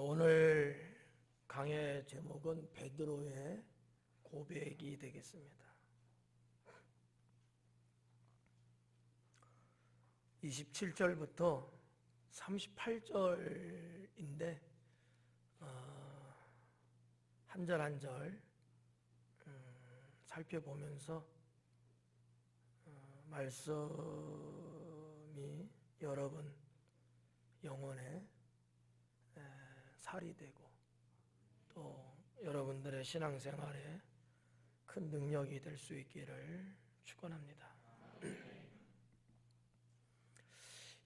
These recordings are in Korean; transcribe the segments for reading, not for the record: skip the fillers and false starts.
오늘 강의 제목은 베드로의 고백이 되겠습니다. 27절부터 38절인데 한 절 한 절 살펴보면서 말씀이 여러분 영혼에 살이 되고 또 여러분들의 신앙생활에 큰 능력이 될 수 있기를 축원합니다.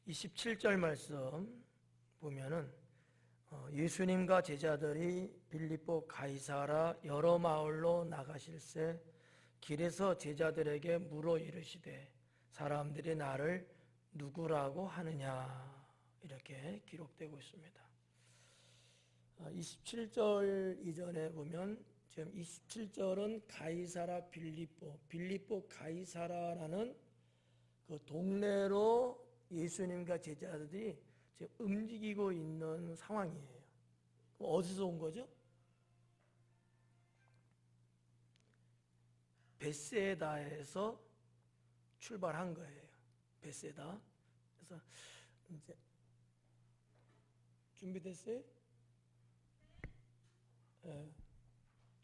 27절 말씀 보면은 예수님과 제자들이 빌립보 가이사라 여러 마을로 나가실새 길에서 제자들에게 물어 이르시되 사람들이 나를 누구라고 하느냐, 이렇게 기록되고 있습니다. 27절 이전에 보면 지금 27절은 가이사라 빌립보 가이사라라는 그 동네로 예수님과 제자들이 지금 움직이고 있는 상황이에요. 어디서 온 거죠? 벳세다에서 출발한 거예요. 벳세다. 그래서 이제 준비됐어요? 네.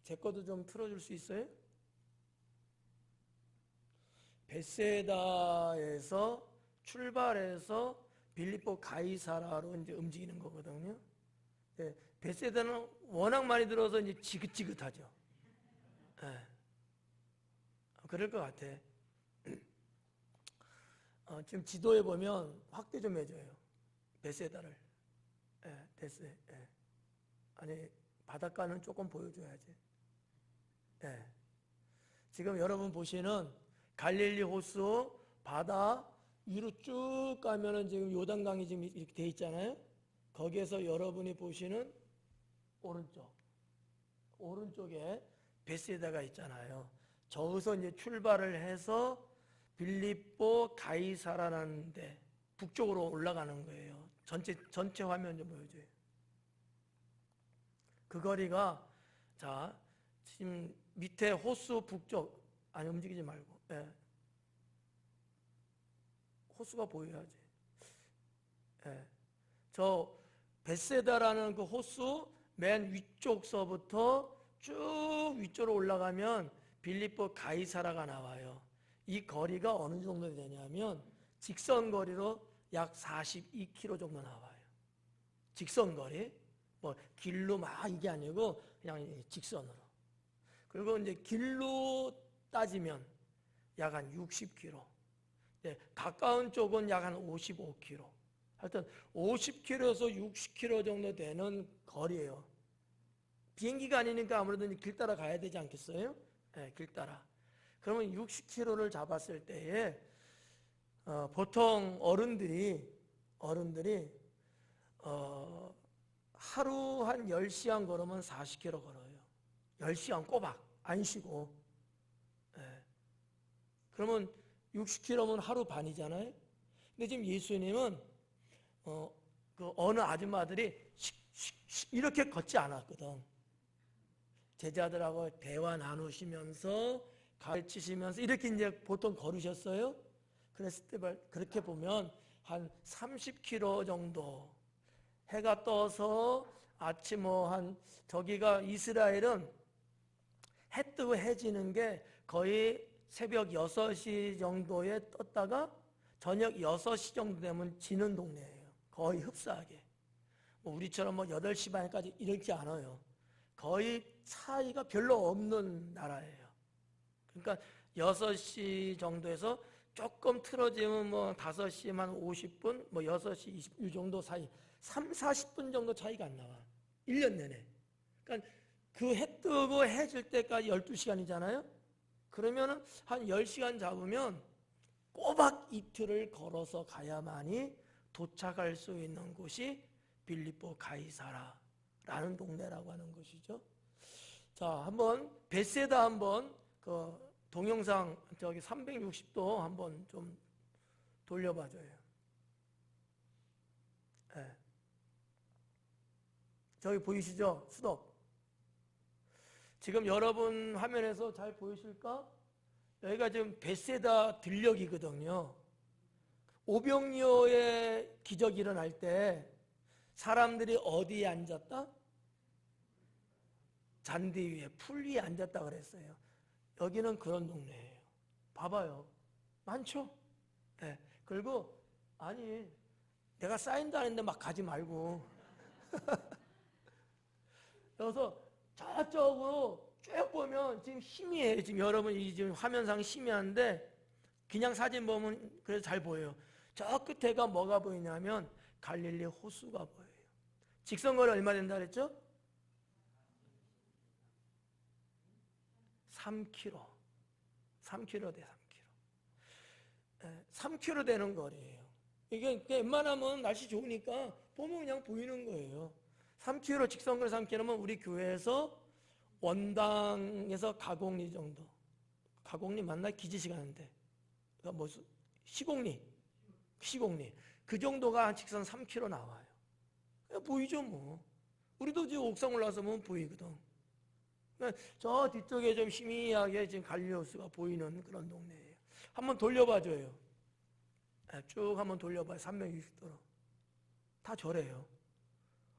제 것도 좀 틀어줄 수 있어요? 벳세다에서 출발해서 빌립보 가이사라로 이제 움직이는 거거든요. 네. 벳세다는 워낙 많이 들어서 이제 지긋지긋하죠. 네. 그럴 것 같아. 지금 지도에 보면 확대 좀 해줘요. 벳세다를. 됐어요. 아니, 바닷가는 조금 보여줘야지. 지금 여러분 보시는 갈릴리 호수 바다 위로 쭉 가면은 지금 요단강이 지금 이렇게 돼 있잖아요. 거기에서 여러분이 보시는 오른쪽에 벳세다가 있잖아요. 저기서 이제 출발을 해서 빌립보 가이사라라는 데 북쪽으로 올라가는 거예요. 전체 화면 좀 보여줘요. 그 거리가, 자, 지금 밑에 호수 북쪽, 아니, 움직이지 말고, 호수가 보여야지. 저 벳세다라는 그 호수 맨 위쪽서부터 쭉 위쪽으로 올라가면 빌립보 가이사라가 나와요. 이 거리가 어느 정도 되냐면 직선 거리로 약 42km 정도 나와요. 직선 거리. 뭐 길로 막 이게 아니고 그냥 직선으로. 그리고 이제 길로 따지면 약 한 60km. 가까운 쪽은 약 한 55km. 하여튼 50km에서 60km 정도 되는 거리예요. 비행기가 아니니까 아무래도 길 따라 가야 되지 않겠어요? 길 따라. 그러면 60km를 잡았을 때에 보통 어른들이 하루 한 10시간 걸으면 40km 걸어요. 10시간 꼬박 안 쉬고. 그러면 60km면 하루 반이잖아요. 근데 지금 예수님은 그 어느 아줌마들이 이렇게 걷지 않았거든. 제자들하고 대화 나누시면서 가르치시면서 이렇게 이제 보통 걸으셨어요. 그랬을 때 그렇게 보면 한 30km 정도. 해가 떠서 아침 저기가 이스라엘은 해 뜨고 해 지는 게 거의 새벽 6시 정도에 떴다가 저녁 6시 정도 되면 지는 동네예요. 거의 흡사하게. 우리처럼 8시 반까지 이렇지 않아요. 거의 차이가 별로 없는 나라예요. 그러니까 6시 정도에서 조금 틀어지면 5시 한 50분, 6시 20분 이 정도 사이 3, 40분 정도 차이가 안 나와. 1년 내내. 그러니까 그 해 뜨고 해 질 때까지 12시간이잖아요. 그러면은 한 10시간 잡으면 꼬박 이틀을 걸어서 가야만이 도착할 수 있는 곳이 빌립보 가이사라라는 동네라고 하는 것이죠. 자, 한번 벳세다 한번 그 동영상 저기 360도 한번 좀 돌려봐줘요. 저기 보이시죠? 수덕. 지금 여러분 화면에서 잘 보이실까? 여기가 지금 베세다 들녘이거든요. 오병이어의 기적이 일어날 때 사람들이 어디에 앉았다? 잔디 위에, 풀 위에 앉았다 그랬어요. 여기는 그런 동네예요. 봐봐요. 많죠? 네. 그리고 아니 내가 사인도 안 했는데 막 가지 말고 그래서 저쪽으로 쭉 보면 지금 희미해요. 지금 여러분 이 지금 화면상 희미한데 그냥 사진 보면 그래서 잘 보여요. 저 끝에가 뭐가 보이냐면 갈릴리 호수가 보여요. 직선거리 얼마 된다 그랬죠? 3km. 3km 돼, 3km. 3km 되는 거리예요. 이게 웬만하면 날씨 좋으니까 보면 그냥 보이는 거예요. 3km, 직선거리 3km면 우리 교회에서 원당에서 가곡리 정도. 가곡리 맞나? 기지시 가는데. 그러니까 뭐 시곡리. 그 정도가 한 직선 3km 나와요. 그냥 보이죠 뭐. 우리도 지금 옥상 올라서 보면 보이거든. 그러니까 저 뒤쪽에 좀 희미하게 지금 갈릴리 호수가 보이는 그런 동네예요. 한번 돌려봐줘요. 쭉 한번 돌려봐요. 360도로. 다 저래요.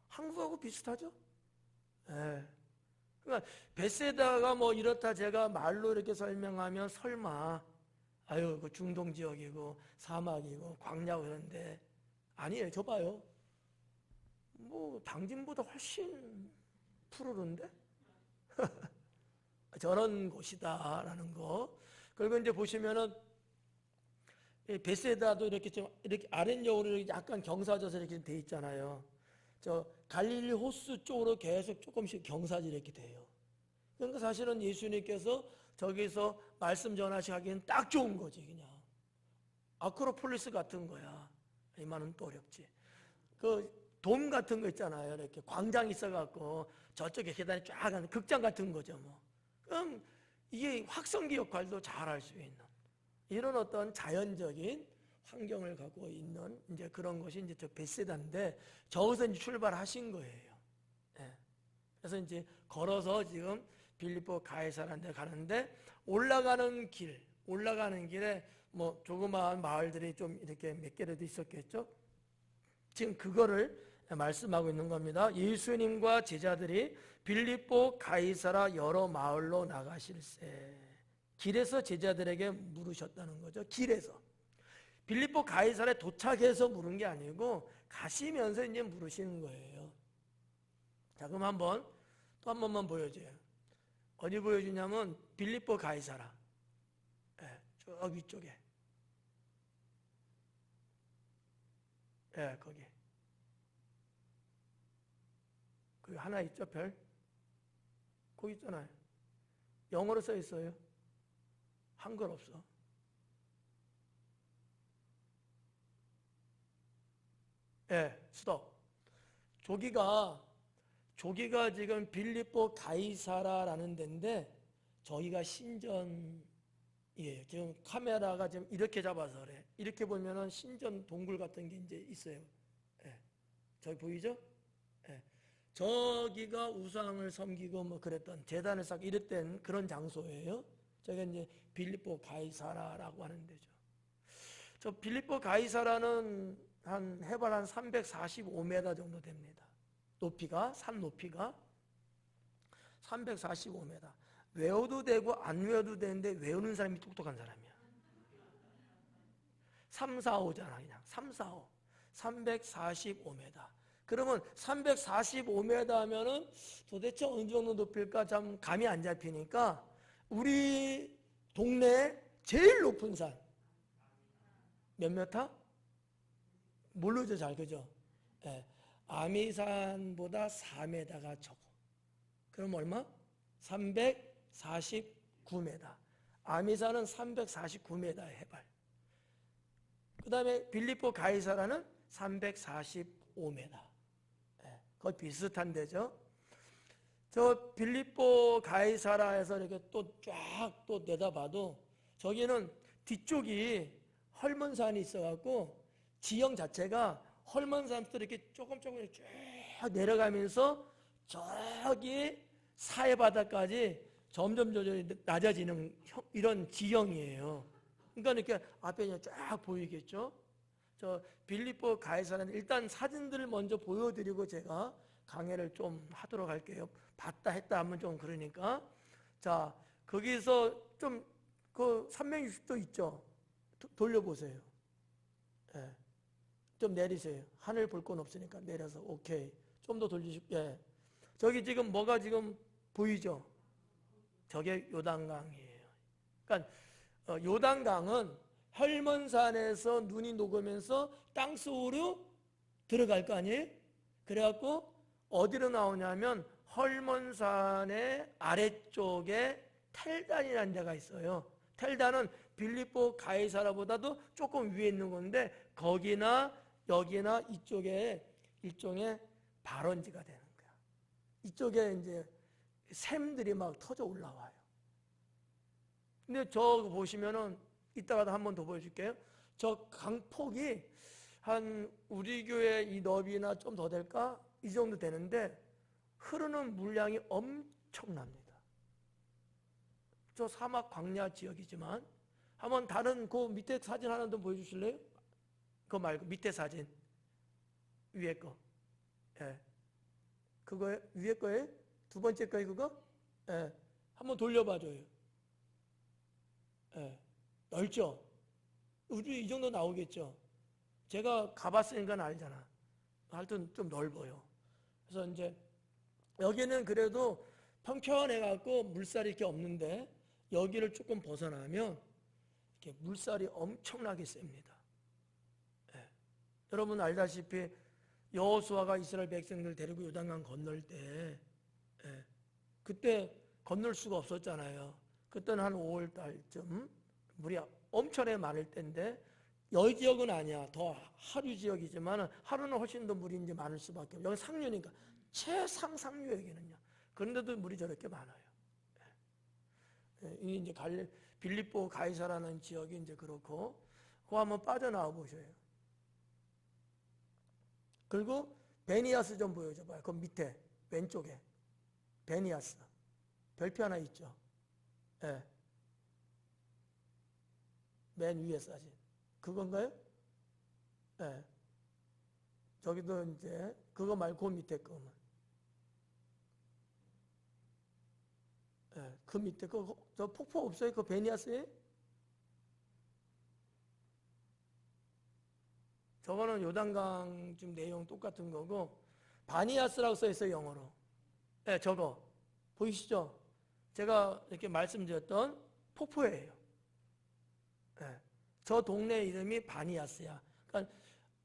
한국하고 비슷하죠? 예. 그러니까 베세다가 뭐 이렇다 제가 말로 이렇게 설명하면 설마 아유 그 중동 지역이고 사막이고 광야고 그런데 아니에요. 저 봐요. 뭐 당진보다 훨씬 푸르른데? 저런 곳이다라는 거. 그리고 이제 보시면은 베세다도 이렇게 좀 이렇게 아랫역으로 약간 경사져서 이렇게 돼 있잖아요. 저 갈릴리 호수 쪽으로 계속 조금씩 경사지 이렇게 돼요. 그러니까 사실은 예수님께서 저기서 말씀 전하시기에는 딱 좋은 거지 그냥. 아크로폴리스 같은 거야. 이만은 또 어렵지. 그 돔 같은 거 있잖아요. 이렇게 광장 있어갖고 저쪽에 계단이 쫙 가는 극장 같은 거죠 뭐. 그럼 이게 확성기 역할도 잘 할 수 있는 이런 어떤 자연적인 환경을 갖고 있는 이제 그런 것이 이제 저 베세다인데 저기서 이제 출발하신 거예요. 예. 그래서 이제 걸어서 지금 빌립보 가이사라는 데 가는데 올라가는 길에 뭐 조그마한 마을들이 좀 이렇게 몇 개라도 있었겠죠. 지금 그거를 말씀하고 있는 겁니다. 예수님과 제자들이 빌립보 가이사라 여러 마을로 나가실세. 길에서 제자들에게 물으셨다는 거죠. 길에서. 빌립보 가이사라에 도착해서 물은 게 아니고 가시면서 이제 물으시는 거예요. 자, 그럼 또 한 번만 보여줘요. 어디 보여주냐면 빌립보 가이사라. 예, 저 위쪽에. 예, 거기. 그 하나 있죠, 별? 거기 있잖아요. 영어로 써 있어요. 한글 없어. 예, 수도. 저기가 지금 빌립보 가이사라라는 데인데 저기가 신전이에요. 지금 카메라가 지금 이렇게 잡아서 그래. 이렇게 보면은 신전 동굴 같은 게 이제 있어요. 예. 저기 보이죠? 예. 저기가 우상을 섬기고 뭐 그랬던 제단을 쌓고 이랬던 그런 장소예요. 저게 이제 빌립보 가이사라라고 하는 데죠. 저 빌립보 가이사라는 한 해발 한 345m 정도 됩니다. 높이가 산 높이가 345m. 외워도 되고 안 외워도 되는데 외우는 사람이 똑똑한 사람이야. 3, 4, 5잖아 그냥 3, 4, 5 345m. 그러면 345m 하면은 도대체 어느 정도 높일까 참 감이 안 잡히니까 우리 동네 제일 높은 산 몇 메타? 모르죠 잘 그죠? 예. 아미산보다 4m가 적어. 그럼 얼마? 349m. 아미산은 349m의 해발. 그 다음에 빌립보 가이사라는 345m. 예, 거의 비슷한 데죠. 저 빌립보 가이사라에서 이렇게 또 쫙 또 내다봐도 저기는 뒤쪽이 헐몬산이 있어갖고 지형 자체가 헐몬산부터 이렇게 조금 쭉 내려가면서 저기 사해 바다까지 점점 낮아지는 이런 지형이에요. 그러니까 이렇게 앞에 그냥 쫙 보이겠죠? 저 빌립보 가이사라는 일단 사진들을 먼저 보여드리고 제가 강의를 좀 하도록 할게요. 봤다 했다 하면 좀 그러니까. 자, 거기서 좀 그 360도 있죠? 돌려보세요. 예. 좀 내리세요. 하늘 볼 건 없으니까 내려서 오케이. 좀 더 돌리시고. 예. 저기 지금 뭐가 지금 보이죠? 저게 요단강이에요. 그러니까 요단강은 헐몬산에서 눈이 녹으면서 땅속으로 들어갈 거 아니에요? 그래갖고 어디로 나오냐면 헐몬산의 아래쪽에 텔단이라는 데가 있어요. 텔단은 빌립보 가이사라보다도 조금 위에 있는 건데 거기나 여기나 이쪽에 일종의 발원지가 되는 거야. 이쪽에 이제 샘들이 막 터져 올라와요. 근데 저 보시면은 이따가도 한 번 더 보여줄게요. 저 강폭이 한 우리 교회 이 너비나 좀 더 될까? 이 정도 되는데 흐르는 물량이 엄청납니다. 저 사막 광야 지역이지만 한번 다른 그 밑에 사진 하나 더 보여주실래요? 그거 말고 밑에 사진 위에 거. 예. 그거에 위에 거에 두 번째 거에 그거? 예. 한번 돌려봐줘요. 예. 넓죠? 우리 이 정도 나오겠죠? 제가 가봤으니까 알잖아. 하여튼 좀 넓어요. 그래서 이제 여기는 그래도 평평해갖고 물살이 이렇게 없는데 여기를 조금 벗어나면 이렇게 물살이 엄청나게 셉니다. 예. 여러분 알다시피 여호수아가 이스라엘 백성들 데리고 요단강 건널 때 예. 그때 건널 수가 없었잖아요. 그때는 한 5월 달쯤 물이 엄청나게 많을 때인데 여기 지역은 아니야. 더 하류 지역이지만 하루는 훨씬 더 물이 이제 많을 수밖에 없어요. 여기 상류니까 최상상류 여기는요. 그런데도 물이 저렇게 많아요. 이 이제 빌립보 가이사라는 지역이 이제 그렇고 그거 한번 빠져나와 보셔요. 그리고 베니아스 좀 보여줘봐요. 그 밑에 왼쪽에 베니아스 별표 하나 있죠. 예. 맨 위에 사진 그건가요? 예. 저기도 이제 그거 말고 그 밑에 거만. 예. 그 밑에 저 폭포 없어요? 그 베니아스에? 저거는 요단강 좀 내용 똑같은 거고 바니아스라고 써 있어요 영어로. 예, 저거 보이시죠? 제가 이렇게 말씀드렸던 폭포예요. 예, 저 동네 이름이 바니아스야. 그러니까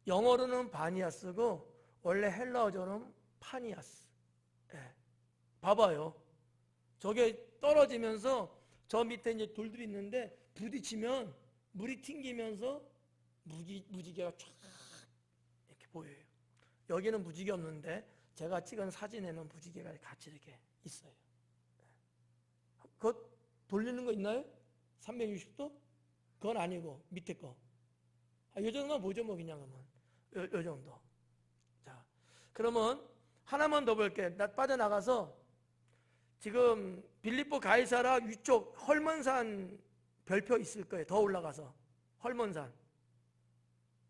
영어로는 바니아스고 원래 헬라어로는 파니아스. 예, 봐봐요. 저게 떨어지면서 저 밑에 이제 돌들이 있는데 부딪히면 물이 튕기면서 무지개가 쫙 이렇게 보여요. 여기는 무지개 없는데 제가 찍은 사진에는 무지개가 같이 이렇게 있어요. 그거 돌리는 거 있나요? 360도? 그건 아니고 밑에 거. 요 정도만 보죠 뭐 그냥 하면. 요 정도. 자, 그러면 하나만 더 볼게. 나 빠져나가서 지금 빌립보 가이사라 위쪽 헐몬산 별표 있을 거예요. 더 올라가서 헐몬산.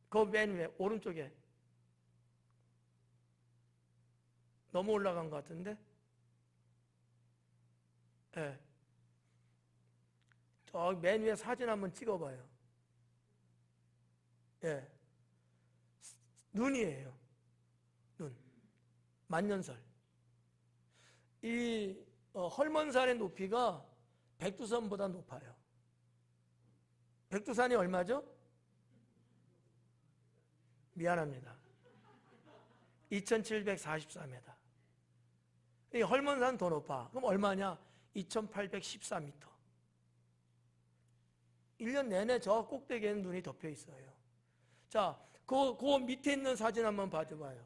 그 맨 위에 오른쪽에 너무 올라간 것 같은데? 예. 저 맨 위에 사진 한번 찍어봐요. 예. 눈이에요. 눈. 만년설. 이 헐몬산의 높이가 백두산보다 높아요. 백두산이 얼마죠? 미안합니다. 2744m. 이 헐몬산 더 높아. 그럼 얼마냐? 2814m. 1년 내내 저 꼭대기에는 눈이 덮여 있어요. 자, 그 밑에 있는 사진 한번 봐줘봐요.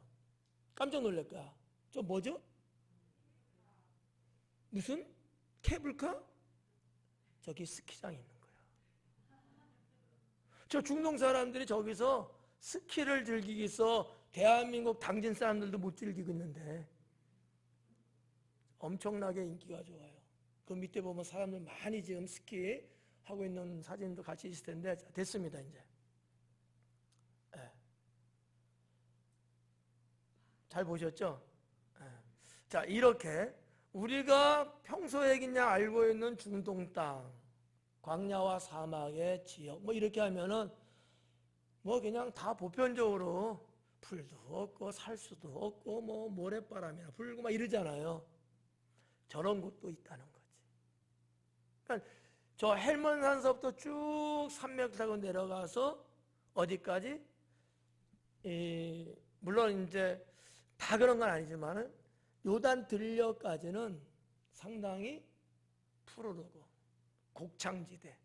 깜짝 놀랄 거야. 저 뭐죠? 무슨? 케이블카? 저기 스키장이 있는 거야. 저 중동 사람들이 저기서 스키를 즐기기 위해서 대한민국 당진 사람들도 못 즐기고 있는데 엄청나게 인기가 좋아요. 그 밑에 보면 사람들 많이 지금 스키 하고 있는 사진도 같이 있을 텐데, 됐습니다 이제. 네. 잘 보셨죠? 네. 자, 이렇게 우리가 평소에 그냥 알고 있는 중동 땅, 광야와 사막의 지역, 뭐 이렇게 하면은 뭐 그냥 다 보편적으로 풀도 없고 살 수도 없고 뭐 모래바람이나 불고 막 이러잖아요. 저런 곳도 있다는 거지. 그러니까 저 헬몬산서부터 쭉 산맥 타고 내려가서 어디까지? 물론 이제 다 그런 건 아니지만은 요단 들녘까지는 상당히 푸르르고 곡창지대.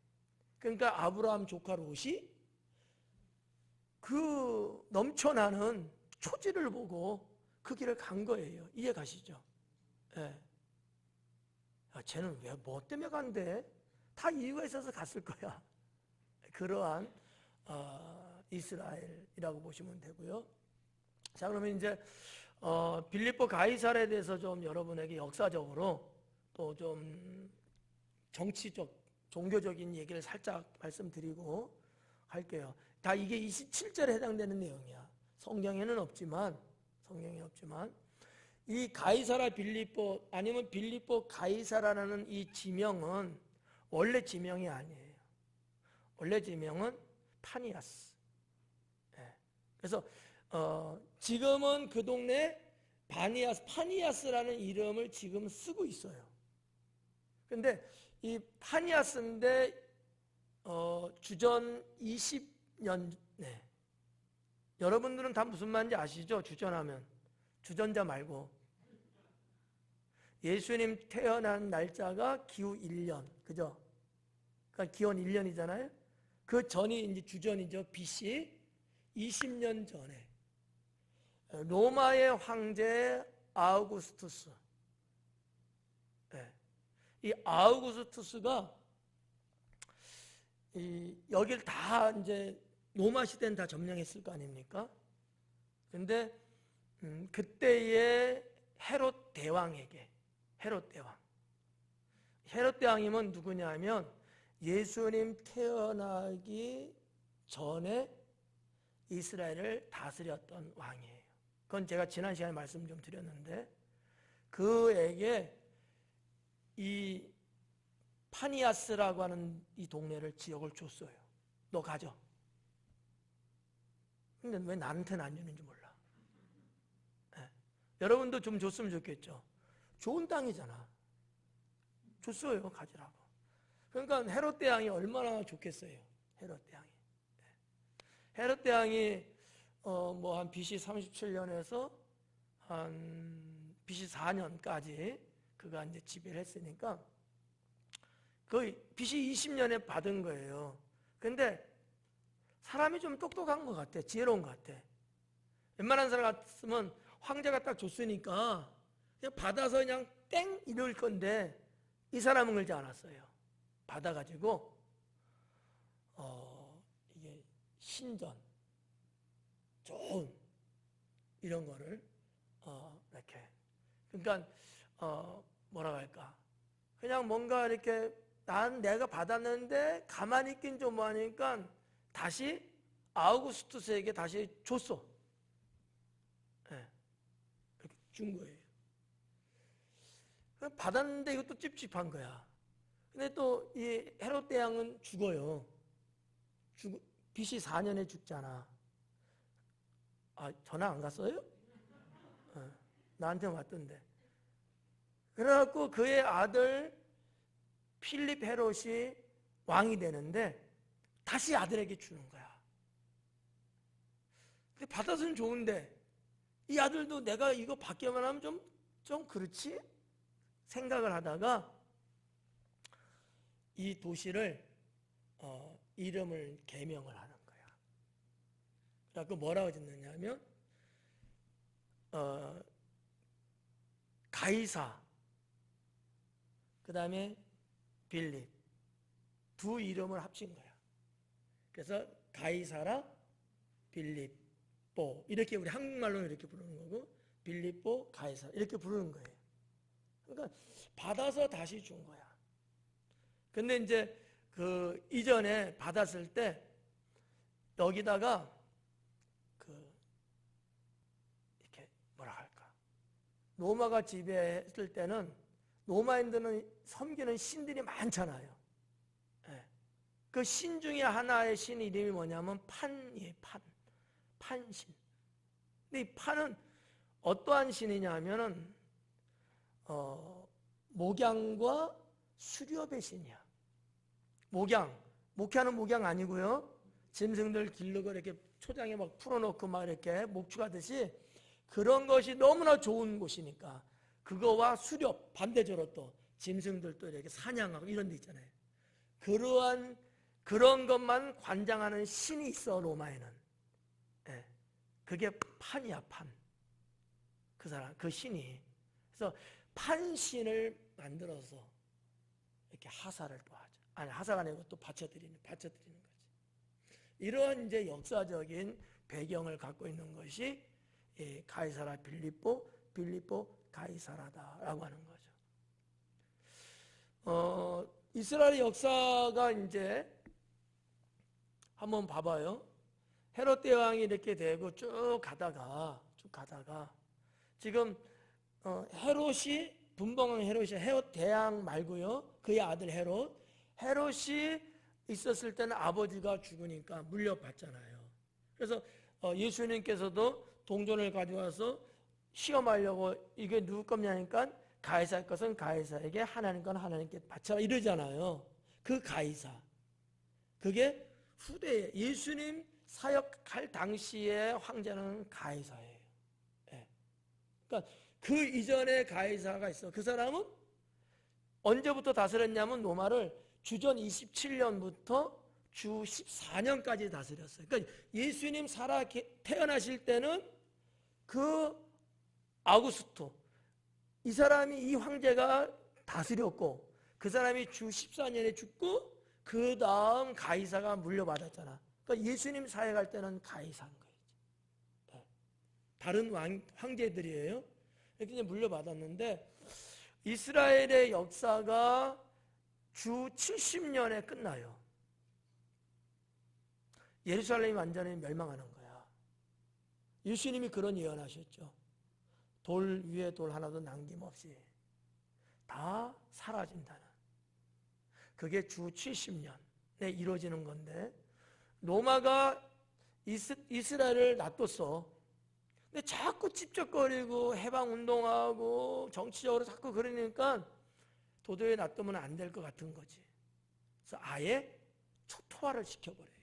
그러니까 아브라함 조카 롯이 그 넘쳐나는 초지를 보고 그 길을 간 거예요. 이해 가시죠? 예. 야, 쟤는 왜 뭐 때문에 간대? 다 이유가 있어서 갔을 거야. 그러한 이스라엘이라고 보시면 되고요. 자, 그러면 이제 빌립보 가이사랴에 대해서 좀 여러분에게 역사적으로 또 좀 정치적, 종교적인 얘기를 살짝 말씀드리고 할게요. 다 이게 27절에 해당되는 내용이야. 성경에 없지만 이 가이사랴 빌립보 아니면 빌립보 가이사랴라는 이 지명은 원래 지명이 아니에요. 원래 지명은 파니아스. 네. 그래서 지금은 그 동네 파니아스라는 이름을 지금 쓰고 있어요. 근데 이 파니아스인데 주전 20년. 네. 여러분들은 다 무슨 말인지 아시죠? 주전하면 주전자 말고 예수님 태어난 날짜가 기후 1년, 그죠? 그러니까 기원 1년이잖아요. 그 전이 이제 주전이죠. BC 20년 전에 로마의 황제 아우구스투스. 네. 이 아우구스투스가 여길 다 이제 로마 시대는 다 점령했을 거 아닙니까? 근데 그때의 헤롯 대왕이면 누구냐면 예수님 태어나기 전에 이스라엘을 다스렸던 왕이에요. 그건 제가 지난 시간에 말씀 좀 드렸는데 그에게 이 파니아스라고 하는 이 동네를 지역을 줬어요. 너 가져. 근데 왜 나한테는 안 주는지 몰라. 네. 여러분도 좀 줬으면 좋겠죠. 좋은 땅이잖아. 줬어요. 가지라고. 그러니까 헤롯 대왕이 얼마나 좋겠어요. 헤롯 대왕이. 네. 헤롯 대왕이 뭐 한 BC 37년에서 한 BC 4년까지 그가 이제 지배를 했으니까 거의 BC 20년에 받은 거예요. 근데 사람이 좀 똑똑한 것 같아. 지혜로운 것 같아. 웬만한 사람 같으면 황제가 딱 줬으니까 그냥 받아서 그냥 땡 이럴 건데 이 사람은 그러지 않았어요. 받아가지고 이게 신전 좋은 이런 거를 이렇게 그러니까 뭐라고 할까 그냥 뭔가 이렇게 내가 받았는데 가만히 있긴 좀 하니까 다시 아우구스투스에게 다시 줬어. 네. 그렇게 준 거예요. 받았는데 이것도 찝찝한 거야. 근데 또 이 헤롯 대왕은 죽어요. BC 4년에 죽잖아. 아, 전화 안 갔어요? 나한테 왔던데. 그래갖고 그의 아들 필립 헤롯이 왕이 되는데 다시 아들에게 주는 거야. 근데 받아서는 좋은데 이 아들도 내가 이거 받기만 하면 좀 그렇지? 생각을 하다가 이 도시를 이름을 개명을 하는 거야. 그래서 뭐라고 짓느냐면 가이사 그 다음에 빌립 두 이름을 합친 거야. 그래서 가이사라 빌립 빌립보 이렇게 우리 한국말로는 이렇게 부르는 거고 빌립보 가이사라 이렇게 부르는 거예요. 그러니까 받아서 다시 준 거야. 근데 이제 그 이전에 받았을 때 여기다가 그 이렇게 뭐라 할까? 로마가 지배했을 때는 로마인들은 섬기는 신들이 많잖아요. 예. 그 신 중에 하나의 신 이름이 뭐냐면 판이에요. 판신. 근데 이 판은 어떠한 신이냐 하면은 목양과 수렵의 신이야. 목회하는 목양 아니고요. 짐승들 기르고 이렇게 초장에 막 풀어놓고 막 이렇게 목축하듯이 그런 것이 너무나 좋은 곳이니까 그거와 수렵 반대적으로 또 짐승들도 이렇게 사냥하고 이런 데 있잖아요. 그런 것만 관장하는 신이 있어 로마에는. 예. 그게 판이야 판. 그 사람 그 신이. 그래서 판신을 만들어서 이렇게 하사를 또 하죠. 아니 하사가 아니고 또 바쳐드리는 거지. 이러한 이제 역사적인 배경을 갖고 있는 것이 가이사라 빌립보 가이사라다라고 하는 거죠. 이스라엘 역사가 이제 한번 봐봐요. 헤롯 대왕이 이렇게 되고 쭉 가다가 지금 헤롯이 분봉왕 헤롯 대왕 말고요. 그의 아들 헤롯이 있었을 때는 아버지가 죽으니까 물려받잖아요. 그래서 예수님께서도 동전을 가져와서 시험하려고 이게 누구 겁냐니까 가이사 것은 가이사에게 하나님 건 하나님께 바쳐라 이러잖아요. 그 가이사 그게 후대에 예수님 사역할 당시의 황제는 가이사예요. 네. 그러니까 그 이전에 가이사가 있어. 그 사람은 언제부터 다스렸냐면 로마를 주전 27년부터 주 14년까지 다스렸어요. 그러니까 예수님 태어나실 때는 그 아우구스토 이 사람이 이 황제가 다스렸고 그 사람이 주 14년에 죽고 그 다음 가이사가 물려받았잖아. 그러니까 예수님 사역할 때는 가이사인 거예요. 다른 황제들이에요. 이렇게 물려받았는데 이스라엘의 역사가 주 70년에 끝나요. 예루살렘이 완전히 멸망하는 거야. 예수님이 그런 예언하셨죠. 돌 위에 돌 하나도 남김없이 다 사라진다는. 그게 주 70년에 이루어지는 건데 로마가 이스라엘을 놔뒀어. 근데 자꾸 찝쩍거리고 해방운동하고 정치적으로 자꾸 그러니까 도저히 놔두면 안 될 것 같은 거지. 그래서 아예 초토화를 시켜버려요.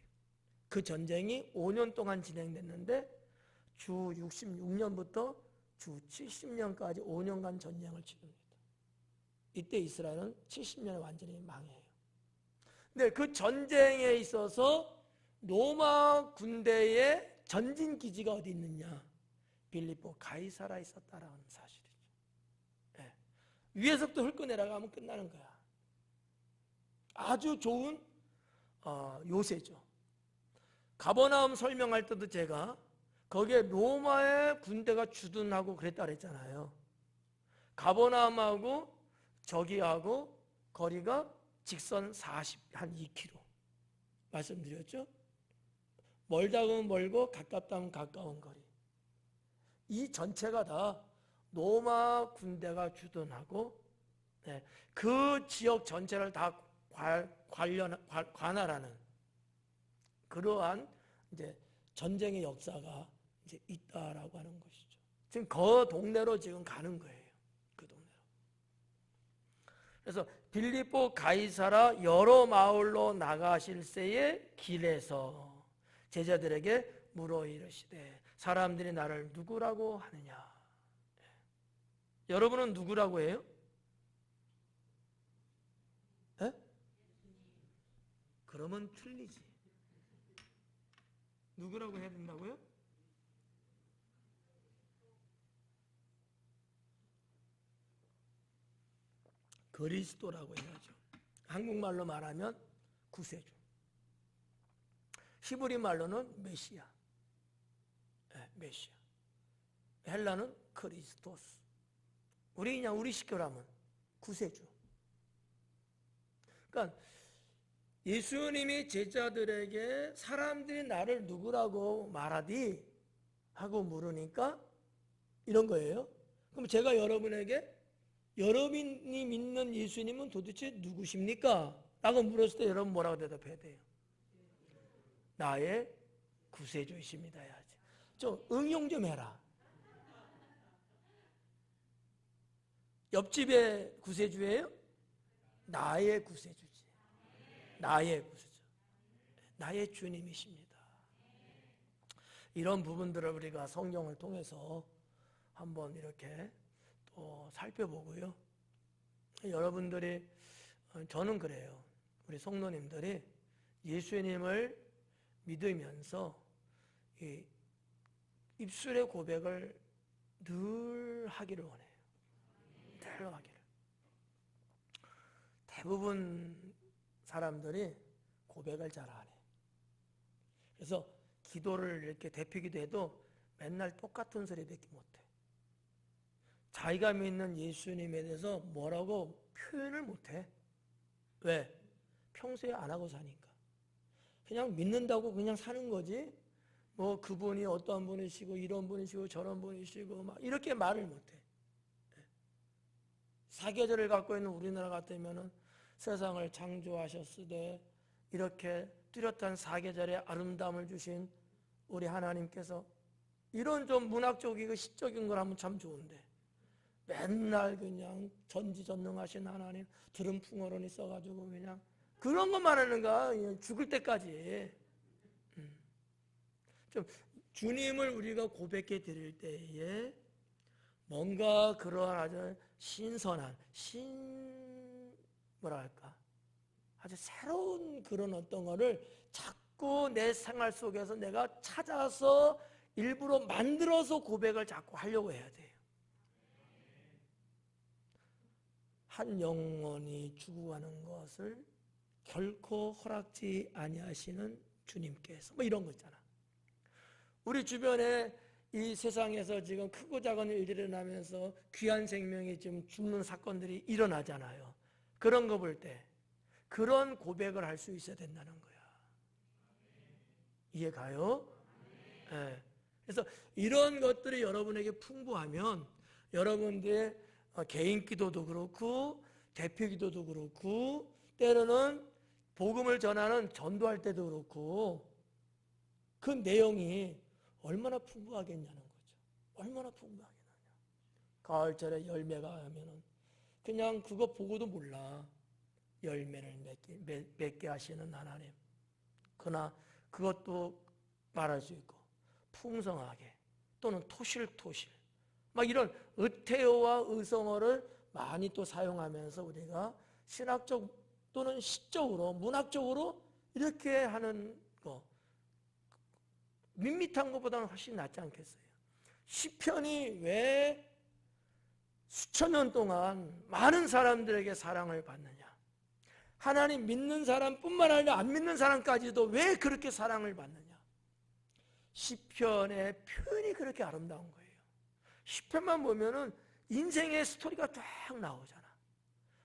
그 전쟁이 5년 동안 진행됐는데 주 66년부터 주 70년까지 5년간 전쟁을 치릅니다. 이때 이스라엘은 70년에 완전히 망해요. 근데 그 전쟁에 있어서 로마 군대의 전진 기지가 어디 있느냐? 빌립보 가이사라에 있었다라는 사실이죠. 네. 위에서부터 훑고 내려가면 끝나는 거야. 아주 좋은 요새죠. 가버나움 설명할 때도 제가 거기에 로마의 군대가 주둔하고 그랬다 그랬잖아요. 가버나움하고 저기하고 거리가 직선 한 2km 말씀드렸죠. 멀다면 멀고 가깝다면 가까운 거리. 이 전체가 다 로마 군대가 주둔하고 그 지역 전체를 다 관할하는 그러한 이제 전쟁의 역사가 이제 있다라고 하는 것이죠. 지금 그 동네로 지금 가는 거예요. 그 동네로. 그래서 빌립보 가이사라 여러 마을로 나가실 새의 길에서 제자들에게 물어 이르시되 사람들이 나를 누구라고 하느냐? 여러분은 누구라고 해요? 에? 그러면 틀리지. 누구라고 해야 된다고요? 그리스도라고 해야죠. 한국말로 말하면 구세주. 히브리 말로는 메시아. 네. 메시아. 헬라는 크리스토스. 우리 식교로 하면 구세주. 그러니까 예수님이 제자들에게 사람들이 나를 누구라고 말하디? 하고 물으니까 이런 거예요. 그럼 제가 여러분에게 여러분이 믿는 예수님은 도대체 누구십니까? 라고 물었을 때 여러분 뭐라고 대답해야 돼요? 나의 구세주이십니다 해야지. 좀 응용 좀 해라. 옆집의 구세주예요? 나의 구세주지. 나의 구세주. 나의 주님이십니다. 이런 부분들을 우리가 성경을 통해서 한번 이렇게 또 살펴보고요. 여러분들이, 저는 그래요. 우리 성도님들이 예수님을 믿으면서 이 입술의 고백을 늘 하기를 원해요. 늘 하기를. 대부분 사람들이 고백을 잘 안 해. 그래서 기도를 이렇게 대피기도 해도 맨날 똑같은 소리밖에 못해. 자기가 믿는 예수님에 대해서 뭐라고 표현을 못해. 왜? 평소에 안 하고 사니까. 그냥 믿는다고 그냥 사는 거지. 뭐 그분이 어떠한 분이시고 이런 분이시고 저런 분이시고 막 이렇게 말을 못해. 사계절을 갖고 있는 우리나라 같으면은 세상을 창조하셨으되 이렇게 뚜렷한 사계절의 아름다움을 주신 우리 하나님께서 이런 좀 문학적이고 시적인 걸 하면 참 좋은데 맨날 그냥 전지전능하신 하나님 드럼풍어론이 써가지고 그냥 그런 것만 하는가 죽을 때까지. 좀 주님을 우리가 고백해 드릴 때에 뭔가 그러한 아주 신선한 뭐랄까 아주 새로운 그런 어떤 거를 자꾸 내 생활 속에서 내가 찾아서 일부러 만들어서 고백을 자꾸 하려고 해야 돼요. 한 영혼이 죽어가는 것을 결코 허락지 아니하시는 주님께서 뭐 이런 거 있잖아. 우리 주변에 이 세상에서 지금 크고 작은 일들이 일어나면서 귀한 생명이 지금 죽는 사건들이 일어나잖아요. 그런 거 볼 때 그런 고백을 할 수 있어야 된다는 거야. 이해가요? 네. 그래서 이런 것들이 여러분에게 풍부하면 여러분들의 개인 기도도 그렇고 대표 기도도 그렇고 때로는 복음을 전하는 전도할 때도 그렇고 그 내용이 얼마나 풍부하겠냐는 거죠. 얼마나 풍부하겠느냐. 가을철에 열매가 하면은 그냥 그거 보고도 몰라. 열매를 맺게 하시는 하나님. 그러나 그것도 말할 수 있고 풍성하게 또는 토실토실 막 이런 의태어와 의성어를 많이 또 사용하면서 우리가 신학적 또는 시적으로 문학적으로 이렇게 하는 거 밋밋한 것보다는 훨씬 낫지 않겠어요? 시편이 왜 수천 년 동안 많은 사람들에게 사랑을 받느냐? 하나님 믿는 사람뿐만 아니라 안 믿는 사람까지도 왜 그렇게 사랑을 받느냐? 시편의 표현이 그렇게 아름다운 거예요. 시편만 보면은 인생의 스토리가 쫙 나오잖아.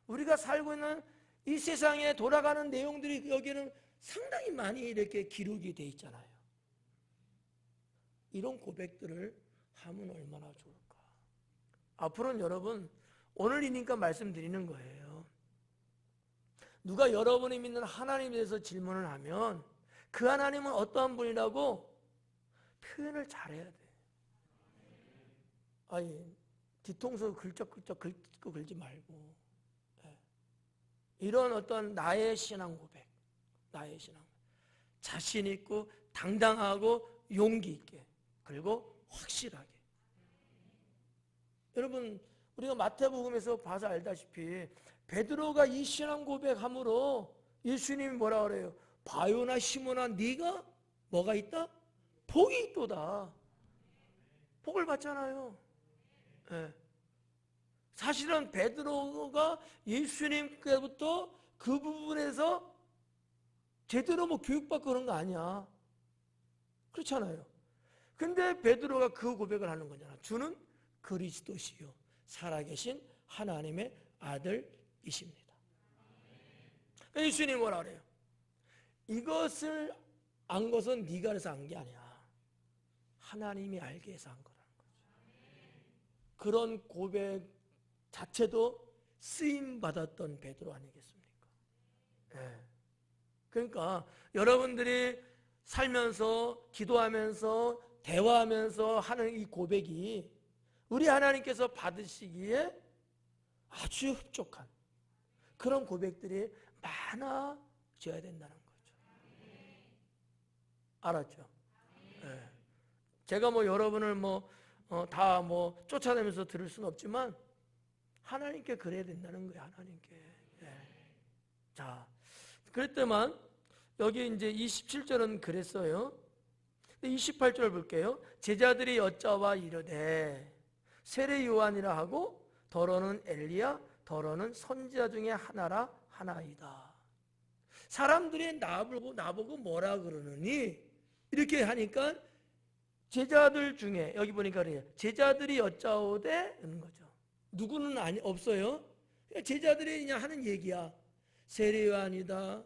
우리가 살고 있는 이 세상에 돌아가는 내용들이 여기는 상당히 많이 이렇게 기록이 돼 있잖아요. 이런 고백들을 하면 얼마나 좋을까. 앞으로는 여러분 오늘이니까 말씀드리는 거예요. 누가 여러분이 믿는 하나님에 대해서 질문을 하면 그 하나님은 어떠한 분이라고 표현을 잘해야 돼. 아니 뒤통수 긁적긁적 긁고 긁지 말고 이런 어떤 나의 신앙 고백, 나의 신앙 자신 있고 당당하고 용기 있게 그리고 확실하게. 여러분 우리가 마태복음에서 봐서 알다시피 베드로가 이 신앙 고백함으로 예수님이 뭐라 그래요? 바요나 시몬아 네가 뭐가 있다? 복이 있도다. 복을 받잖아요. 네. 사실은 베드로가 예수님께부터 그 부분에서 제대로 뭐 교육받고 그런 거 아니야. 그렇잖아요. 근데 베드로가 그 고백을 하는 거잖아. 주는 그리스도시요 살아계신 하나님의 아들이십니다. 예수님이 뭐라 그래요? 이것을 안 것은 네가 해서 안 게 아니야. 하나님이 알게 해서 한 거라는 거죠. 그런 고백 자체도 쓰임 받았던 베드로 아니겠습니까? 네. 그러니까 여러분들이 살면서 기도하면서 대화하면서 하는 이 고백이 우리 하나님께서 받으시기에 아주 흡족한 그런 고백들이 많아져야 된다는 거죠. 알았죠? 네. 제가 여러분을 다 쫓아내면서 들을 수는 없지만 하나님께 그래야 된다는 거예요. 하나님께. 네. 자, 그랬더만 여기 이제 27절은 그랬어요. 28절 볼게요. 제자들이 여짜와 이르되 세례 요한이라 하고 더러는 엘리야 더러는 선지자 중에 하나라 하나이다. 사람들이 나보고 뭐라 그러느니 이렇게 하니까 제자들 중에 여기 보니까 그래요. 제자들이 여짜오되 하는 거죠. 누구는 없어요. 제자들이 그냥 하는 얘기야. 세례 요한이다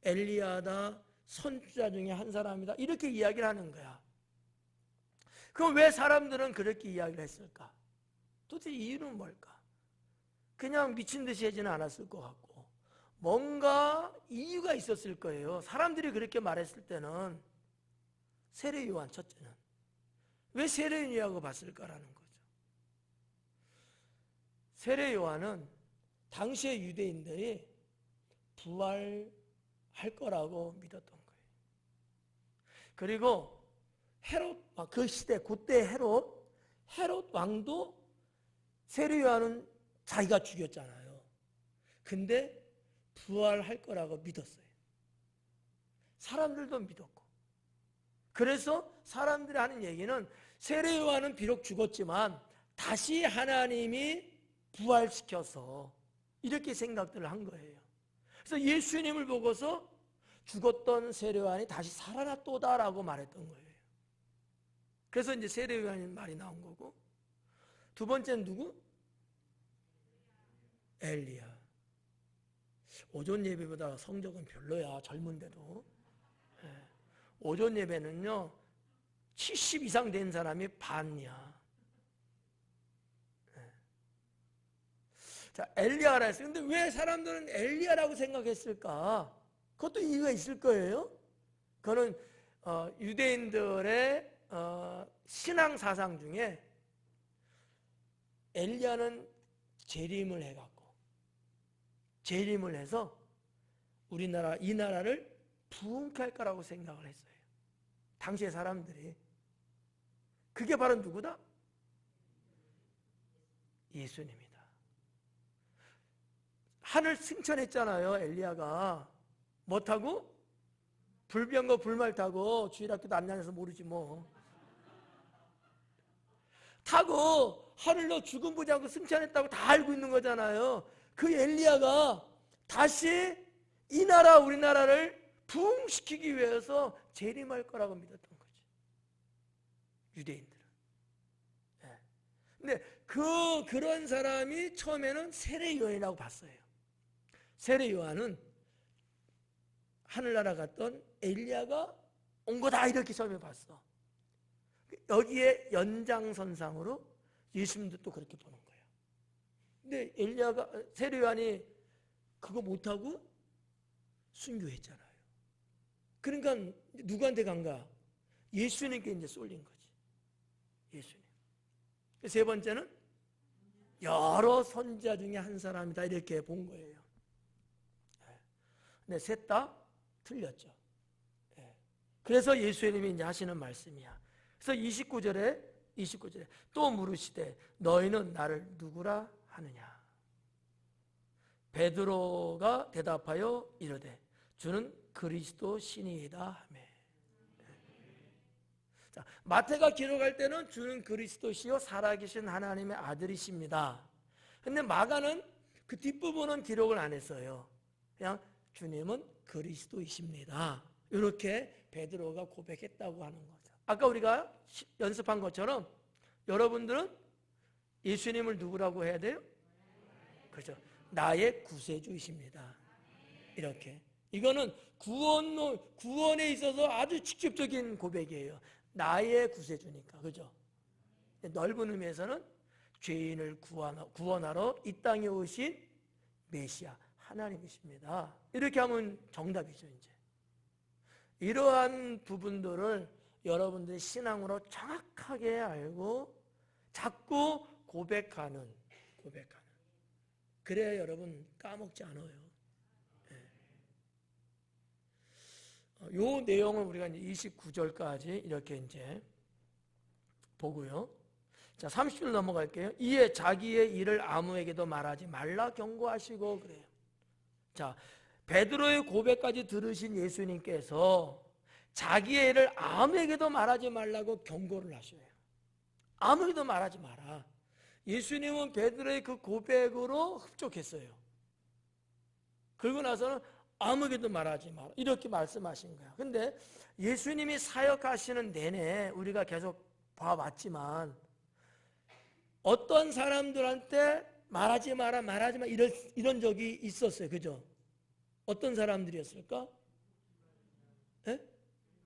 엘리야다 선지자 중에 한 사람이다 이렇게 이야기를 하는 거야. 그럼 왜 사람들은 그렇게 이야기를 했을까? 도대체 이유는 뭘까? 그냥 미친 듯이 하지는 않았을 것 같고 뭔가 이유가 있었을 거예요. 사람들이 그렇게 말했을 때는 세례 요한 첫째는 왜 세례 요한이라고 봤을까라는 거죠. 세례 요한은 당시의 유대인들이 부활할 거라고 믿었던 거예요. 그리고 헤롯, 그 시대 그때 헤롯 왕도 세례 요한은 자기가 죽였잖아요. 근데 부활할 거라고 믿었어요. 사람들도 믿었고. 그래서 사람들이 하는 얘기는 세례 요한은 비록 죽었지만 다시 하나님이 부활시켜서 이렇게 생각들을 한 거예요. 그래서 예수님을 보고서 죽었던 세례 요한이 다시 살아났도다라고 말했던 거예요. 그래서 이제 세례 요한이 말이 나온 거고, 두 번째는 누구? 엘리야. 오전 예배보다 성적은 별로야. 젊은데도. 오전 예배는요 70 이상 된 사람이 반이야. 자, 엘리야라 했어요. 근데 왜 사람들은 엘리야라고 생각했을까? 그것도 이유가 있을 거예요. 그거는 유대인들의 신앙 사상 중에 엘리야는 재림을 해갖고 재림을 해서 우리나라 이 나라를 부흥케 할 거라고 생각을 했어요. 당시의 사람들이. 그게 바로 누구다? 예수님이다. 하늘 승천했잖아요. 엘리야가 뭐 타고? 불병거 불말 타고. 주일학교도 안 다녀서 모르지 뭐. 타고 하늘로 죽음 보지 않고 승천했다고 다 알고 있는 거잖아요. 그 엘리야가 다시 이 나라 우리나라를 부흥시키기 위해서 재림할 거라고 믿었던 거지. 유대인들은. 네. 근데 그런 사람이 처음에는 세례 요한이라고 봤어요. 세례 요한은 하늘나라 갔던 엘리야가 온 거다 이렇게 처음에 봤어. 여기에 연장선상으로 예수님도 또 그렇게 보는 거예요. 근데 세례 요한이 그거 못하고 순교했잖아요. 그러니까 누구한테 간가? 예수님께 이제 쏠린 거지. 예수님. 세 번째는 여러 선지자 중에 한 사람이다 이렇게 본 거예요. 근데 셋 다 틀렸죠. 그래서 예수님이 이제 하시는 말씀이야. 그래서 29절에 또 물으시되 너희는 나를 누구라 하느냐? 베드로가 대답하여 이르되 주는 그리스도 신이이다 하며. 자, 마태가 기록할 때는 주는 그리스도시요 살아계신 하나님의 아들이십니다. 근데 마가는 그 뒷부분은 기록을 안 했어요. 그냥 주님은 그리스도이십니다. 이렇게 베드로가 고백했다고 하는 거죠. 아까 우리가 연습한 것처럼 여러분들은 예수님을 누구라고 해야 돼요? 그렇죠. 나의 구세주이십니다. 이렇게. 이거는 구원에 있어서 아주 직접적인 고백이에요. 나의 구세주니까. 그죠? 넓은 의미에서는 죄인을 구원하러 이 땅에 오신 메시아 하나님이십니다. 이렇게 하면 정답이죠. 이제 이러한 부분들을 여러분들이 신앙으로 정확하게 알고 자꾸 고백하는. 그래야 여러분 까먹지 않아요. 요 내용을 우리가 이제 29절까지 이렇게 이제 보고요. 자, 30절 넘어갈게요. 이에 자기의 일을 아무에게도 말하지 말라 경고하시고 그래요. 자, 베드로의 고백까지 들으신 예수님께서 자기의 일을 아무에게도 말하지 말라고 경고를 하셔요. 아무에게도 말하지 마라. 예수님은 베드로의 그 고백으로 흡족했어요. 그러고 나서는 아무에게도 말하지 마라 이렇게 말씀하신 거야. 근데 예수님이 사역하시는 내내 우리가 계속 봐왔지만 어떤 사람들한테 말하지 마라 이런 적이 있었어요. 그죠? 어떤 사람들이었을까? 네?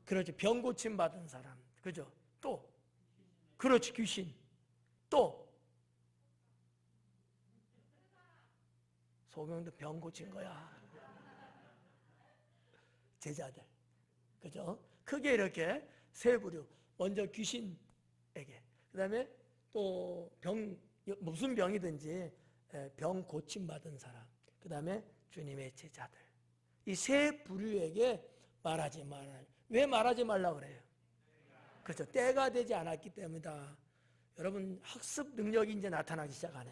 그렇죠. 병 고침 받은 사람. 그죠? 또 그렇지. 귀신. 또 소경도 병 고친 거야. 제자들. 그죠? 크게 이렇게 세 부류. 먼저 귀신에게. 그 다음에 또 무슨 병이든지 병 고침 받은 사람. 그 다음에 주님의 제자들. 이 세 부류에게 말하지 말아요. 왜 말하지 말라고 그래요? 그렇죠. 때가 되지 않았기 때문이다. 여러분 학습 능력이 이제 나타나기 시작하네.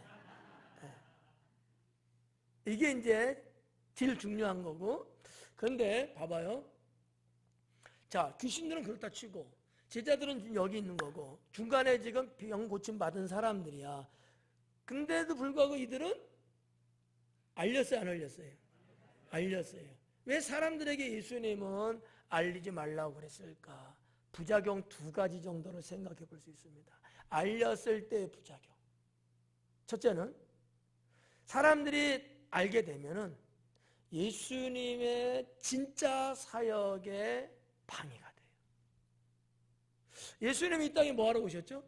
이게 이제 제일 중요한 거고. 그런데 봐봐요. 자, 귀신들은 그렇다 치고 제자들은 여기 있는 거고 중간에 지금 병 고침 받은 사람들이야. 근데도 불구하고 이들은 알렸어요, 안 알렸어요? 알렸어요. 왜 사람들에게 예수님은 알리지 말라고 그랬을까? 부작용 두 가지 정도를 생각해 볼 수 있습니다. 알렸을 때의 부작용. 첫째는 사람들이 알게 되면은 예수님의 진짜 사역에 방해가 돼요. 예수님이 이 땅에 뭐하러 오셨죠?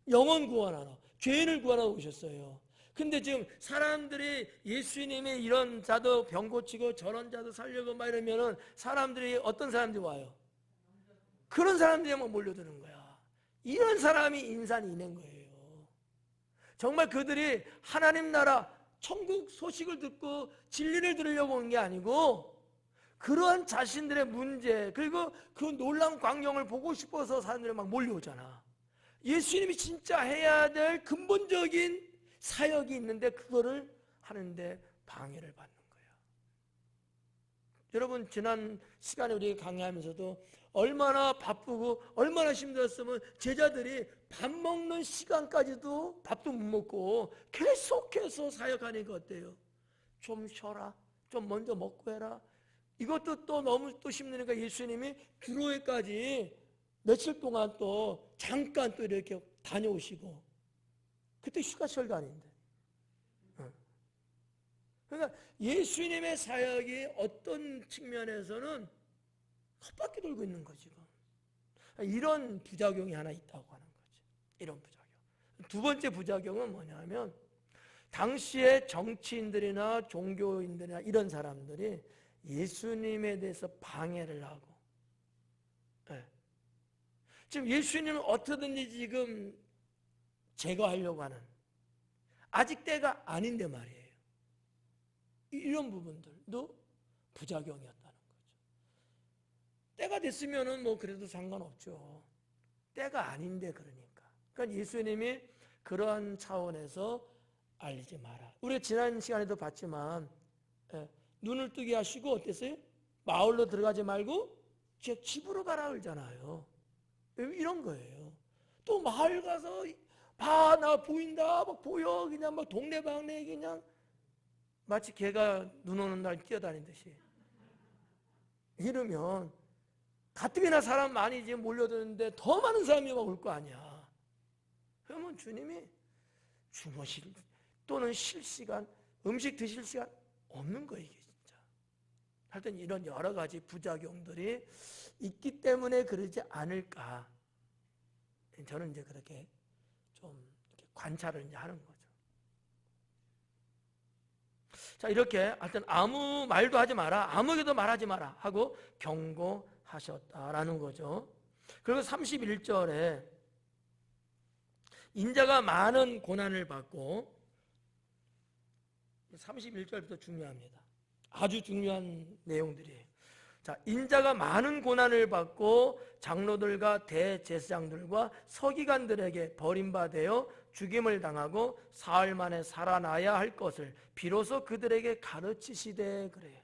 영혼 구원하러, 죄인을 구원하러 오셨어요. 근데 지금 사람들이 예수님의 이런 자도 병 고치고 저런 자도 살려고 막 이러면은 사람들이 어떤 사람들이 와요? 그런 사람들이만 몰려드는 거야. 이런 사람이 인산이 있는 거예요. 정말 그들이 하나님 나라 천국 소식을 듣고 진리를 들으려고 온 게 아니고 그러한 자신들의 문제 그리고 그 놀라운 광경을 보고 싶어서 사람들이 막 몰려오잖아. 예수님이 진짜 해야 될 근본적인 사역이 있는데 그거를 하는데 방해를 받는 거야. 여러분 지난 시간에 우리 강의하면서도 얼마나 바쁘고 얼마나 힘들었으면 제자들이 밥 먹는 시간까지도 밥도 못 먹고 계속해서 사역하니까 어때요? 좀 쉬어라. 좀 먼저 먹고 해라. 이것도 또 너무 또 힘드니까 예수님이 주로회까지 며칠 동안 또 잠깐 또 이렇게 다녀오시고 그때 휴가철도 아닌데. 그러니까 예수님의 사역이 어떤 측면에서는 헛바퀴 돌고 있는 거지. 이런 부작용이 하나 있다고 하는 거지. 이런 부작용. 두 번째 부작용은 뭐냐면 당시에 정치인들이나 종교인들이나 이런 사람들이 예수님에 대해서 방해를 하고 지금 예수님은 어떻게든지 지금 제거하려고 하는 아직 때가 아닌데 말이에요. 이런 부분들도 부작용이었다는 거죠. 때가 됐으면은 뭐 그래도 상관없죠. 때가 아닌데 그러니까. 그러니까 예수님이 그러한 차원에서 알리지 마라. 우리 지난 시간에도 봤지만 눈을 뜨게 하시고 어땠어요? 마을로 들어가지 말고 제 집으로 가라 그러잖아요. 이런 거예요. 또 마을 가서 봐, 나 보인다, 막 보여, 그냥 막 동네방네 그냥 마치 개가 눈 오는 날 뛰어다니듯이 이러면 가뜩이나 사람 많이 지금 몰려드는데 더 많은 사람이 올 거 아니야. 그러면 주님이 주무실 또는 쉴 시간, 음식 드실 시간 없는 거예요, 이게 진짜. 하여튼 이런 여러 가지 부작용들이 있기 때문에 그러지 않을까. 저는 이제 그렇게 좀 이렇게 관찰을 이제 하는 거죠. 자, 이렇게 하여튼 아무 말도 하지 마라, 아무에게도 말하지 마라 하고 경고하셨다라는 거죠. 그리고 31절에 인자가 많은 고난을 받고, 31절부터 중요합니다. 아주 중요한 내용들이에요. 자, 인자가 많은 고난을 받고 장로들과 대제사장들과 서기관들에게 버림받아 죽임을 당하고 사흘 만에 살아나야 할 것을 비로소 그들에게 가르치시되 그래요.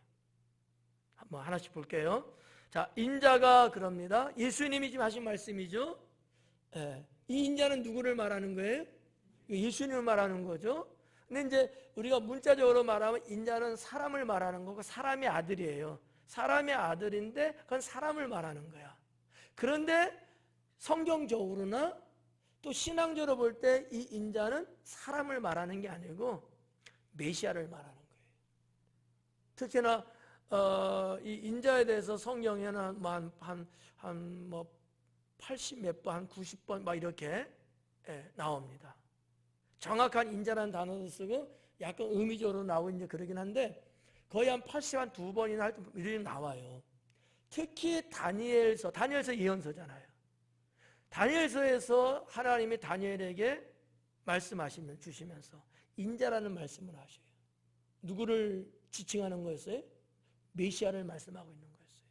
한번 하나씩 볼게요. 자, 인자가 그럽니다. 예수님이 지금 하신 말씀이죠. 예. 이 인자는 누구를 말하는 거예요? 예수님을 말하는 거죠. 근데 이제 우리가 문자적으로 말하면 인자는 사람을 말하는 거고 사람의 아들이에요. 사람의 아들인데 그건 사람을 말하는 거야. 그런데 성경적으로나 또 신앙적으로 볼 때 이 인자는 사람을 말하는 게 아니고 메시아를 말하는 거예요. 특히나 이 인자에 대해서 성경에는 한 80 몇 번, 한 90번 막 이렇게 나옵니다. 정확한 인자라는 단어도 쓰고 약간 의미적으로 나오고 이제 그러긴 한데 거의 한 82번이나 이렇게 나와요. 특히 다니엘서 예언서잖아요. 다니엘서에서 하나님이 다니엘에게 말씀하시면 주시면서 인자라는 말씀을 하셔요. 누구를 지칭하는 거였어요? 메시아를 말씀하고 있는 거였어요.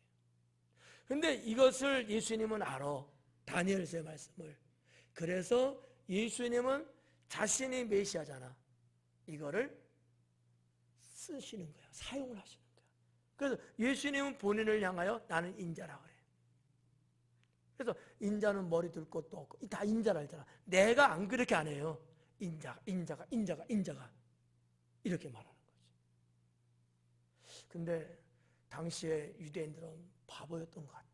그런데 이것을 예수님은 알아. 다니엘서의 말씀을. 그래서 예수님은 자신이 메시아잖아. 이거를 쓰시는 거야. 사용을 하시는 거야. 그래서 예수님은 본인을 향하여 나는 인자라 그래. 그래서 인자는 머리 둘 것도 없고 다 인자라 했잖아. 내가 안 그렇게 안 해요. 인자가 이렇게 말하는 거지. 근데 당시에 유대인들은 바보였던 것 같아.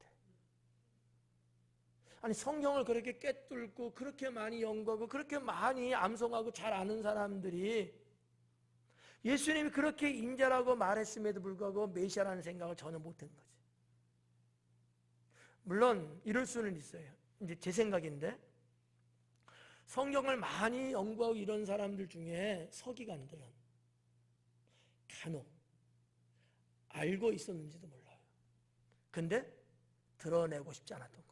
아니 성경을 그렇게 꿰뚫고 그렇게 많이 연구하고 그렇게 많이 암송하고 잘 아는 사람들이 예수님이 그렇게 인자라고 말했음에도 불구하고 메시아라는 생각을 전혀 못한 거지. 물론 이럴 수는 있어요. 이제 제 생각인데 성경을 많이 연구하고 이런 사람들 중에 서기관들은 간혹 알고 있었는지도 몰라요. 근데 드러내고 싶지 않았던 거죠.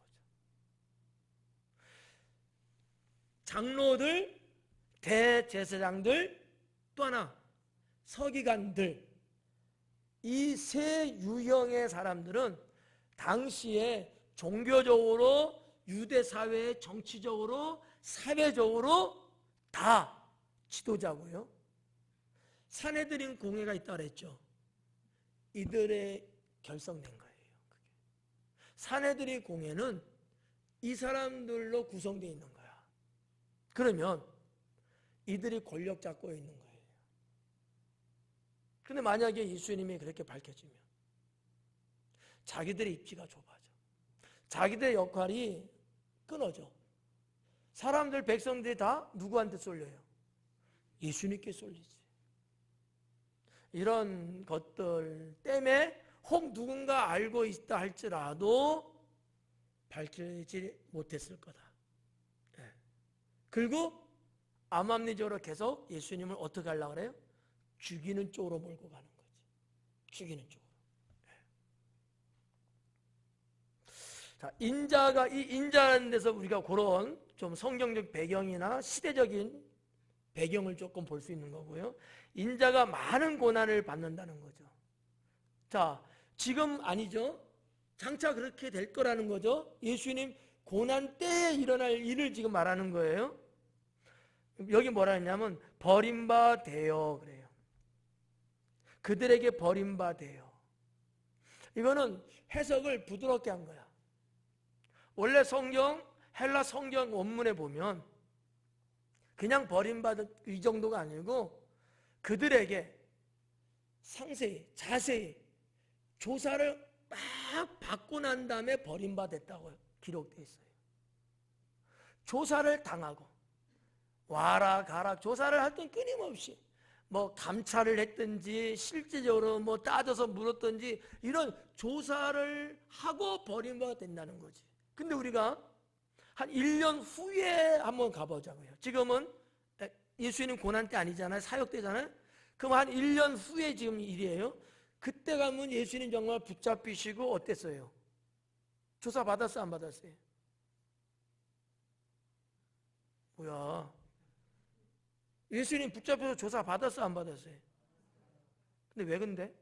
장로들, 대제사장들, 또 하나 서기관들, 이 세 유형의 사람들은 당시에 종교적으로, 유대 사회의 정치적으로, 사회적으로 다 지도자고요. 산헤드린 공회가 있다고 그랬죠. 이들의 결성된 거예요. 산헤드린 공회는 이 사람들로 구성되어 있는 거야. 그러면 이들이 권력 잡고 있는 거예요. 그런데 만약에 예수님이 그렇게 밝혀지면 자기들의 입지가 좁아져. 자기들의 역할이 끊어져. 사람들, 백성들이 다 누구한테 쏠려요? 예수님께 쏠리지. 이런 것들 때문에 혹 누군가 알고 있다 할지라도 밝히지 못했을 거다. 그리고 암암리적으로 계속 예수님을 어떻게 하려고 그래요? 죽이는 쪽으로 몰고 가는 거지. 죽이는 쪽으로. 자, 이 인자라는 데서 우리가 그런 좀 성경적 배경이나 시대적인 배경을 조금 볼 수 있는 거고요. 인자가 많은 고난을 받는다는 거죠. 자, 지금 아니죠. 장차 그렇게 될 거라는 거죠. 예수님 고난 때에 일어날 일을 지금 말하는 거예요. 여기 뭐라 했냐면 버림받아요 그래요. 그들에게 버림받아요. 이거는 해석을 부드럽게 한 거야. 원래 성경, 헬라 성경 원문에 보면 그냥 버림받은 이 정도가 아니고 그들에게 상세히, 자세히 조사를 막 받고 난 다음에 버림받았다고 기록되어 있어요. 조사를 당하고 와라 가라 조사를 할 땐 끊임없이 뭐 감찰을 했든지 실질적으로 뭐 따져서 물었든지 이런 조사를 하고 버림받아야 된다는 거지. 근데 우리가 한 1년 후에 한번 가보자고요. 지금은 예수님 고난 때 아니잖아요. 사역 때잖아요. 그럼 한 1년 후에 지금 일이에요. 그때 가면 예수님 정말 붙잡히시고 어땠어요? 조사 받았어요? 안 받았어요? 뭐야? 예수님 붙잡혀서 조사 받았어요? 안 받았어요? 근데 왜 근데?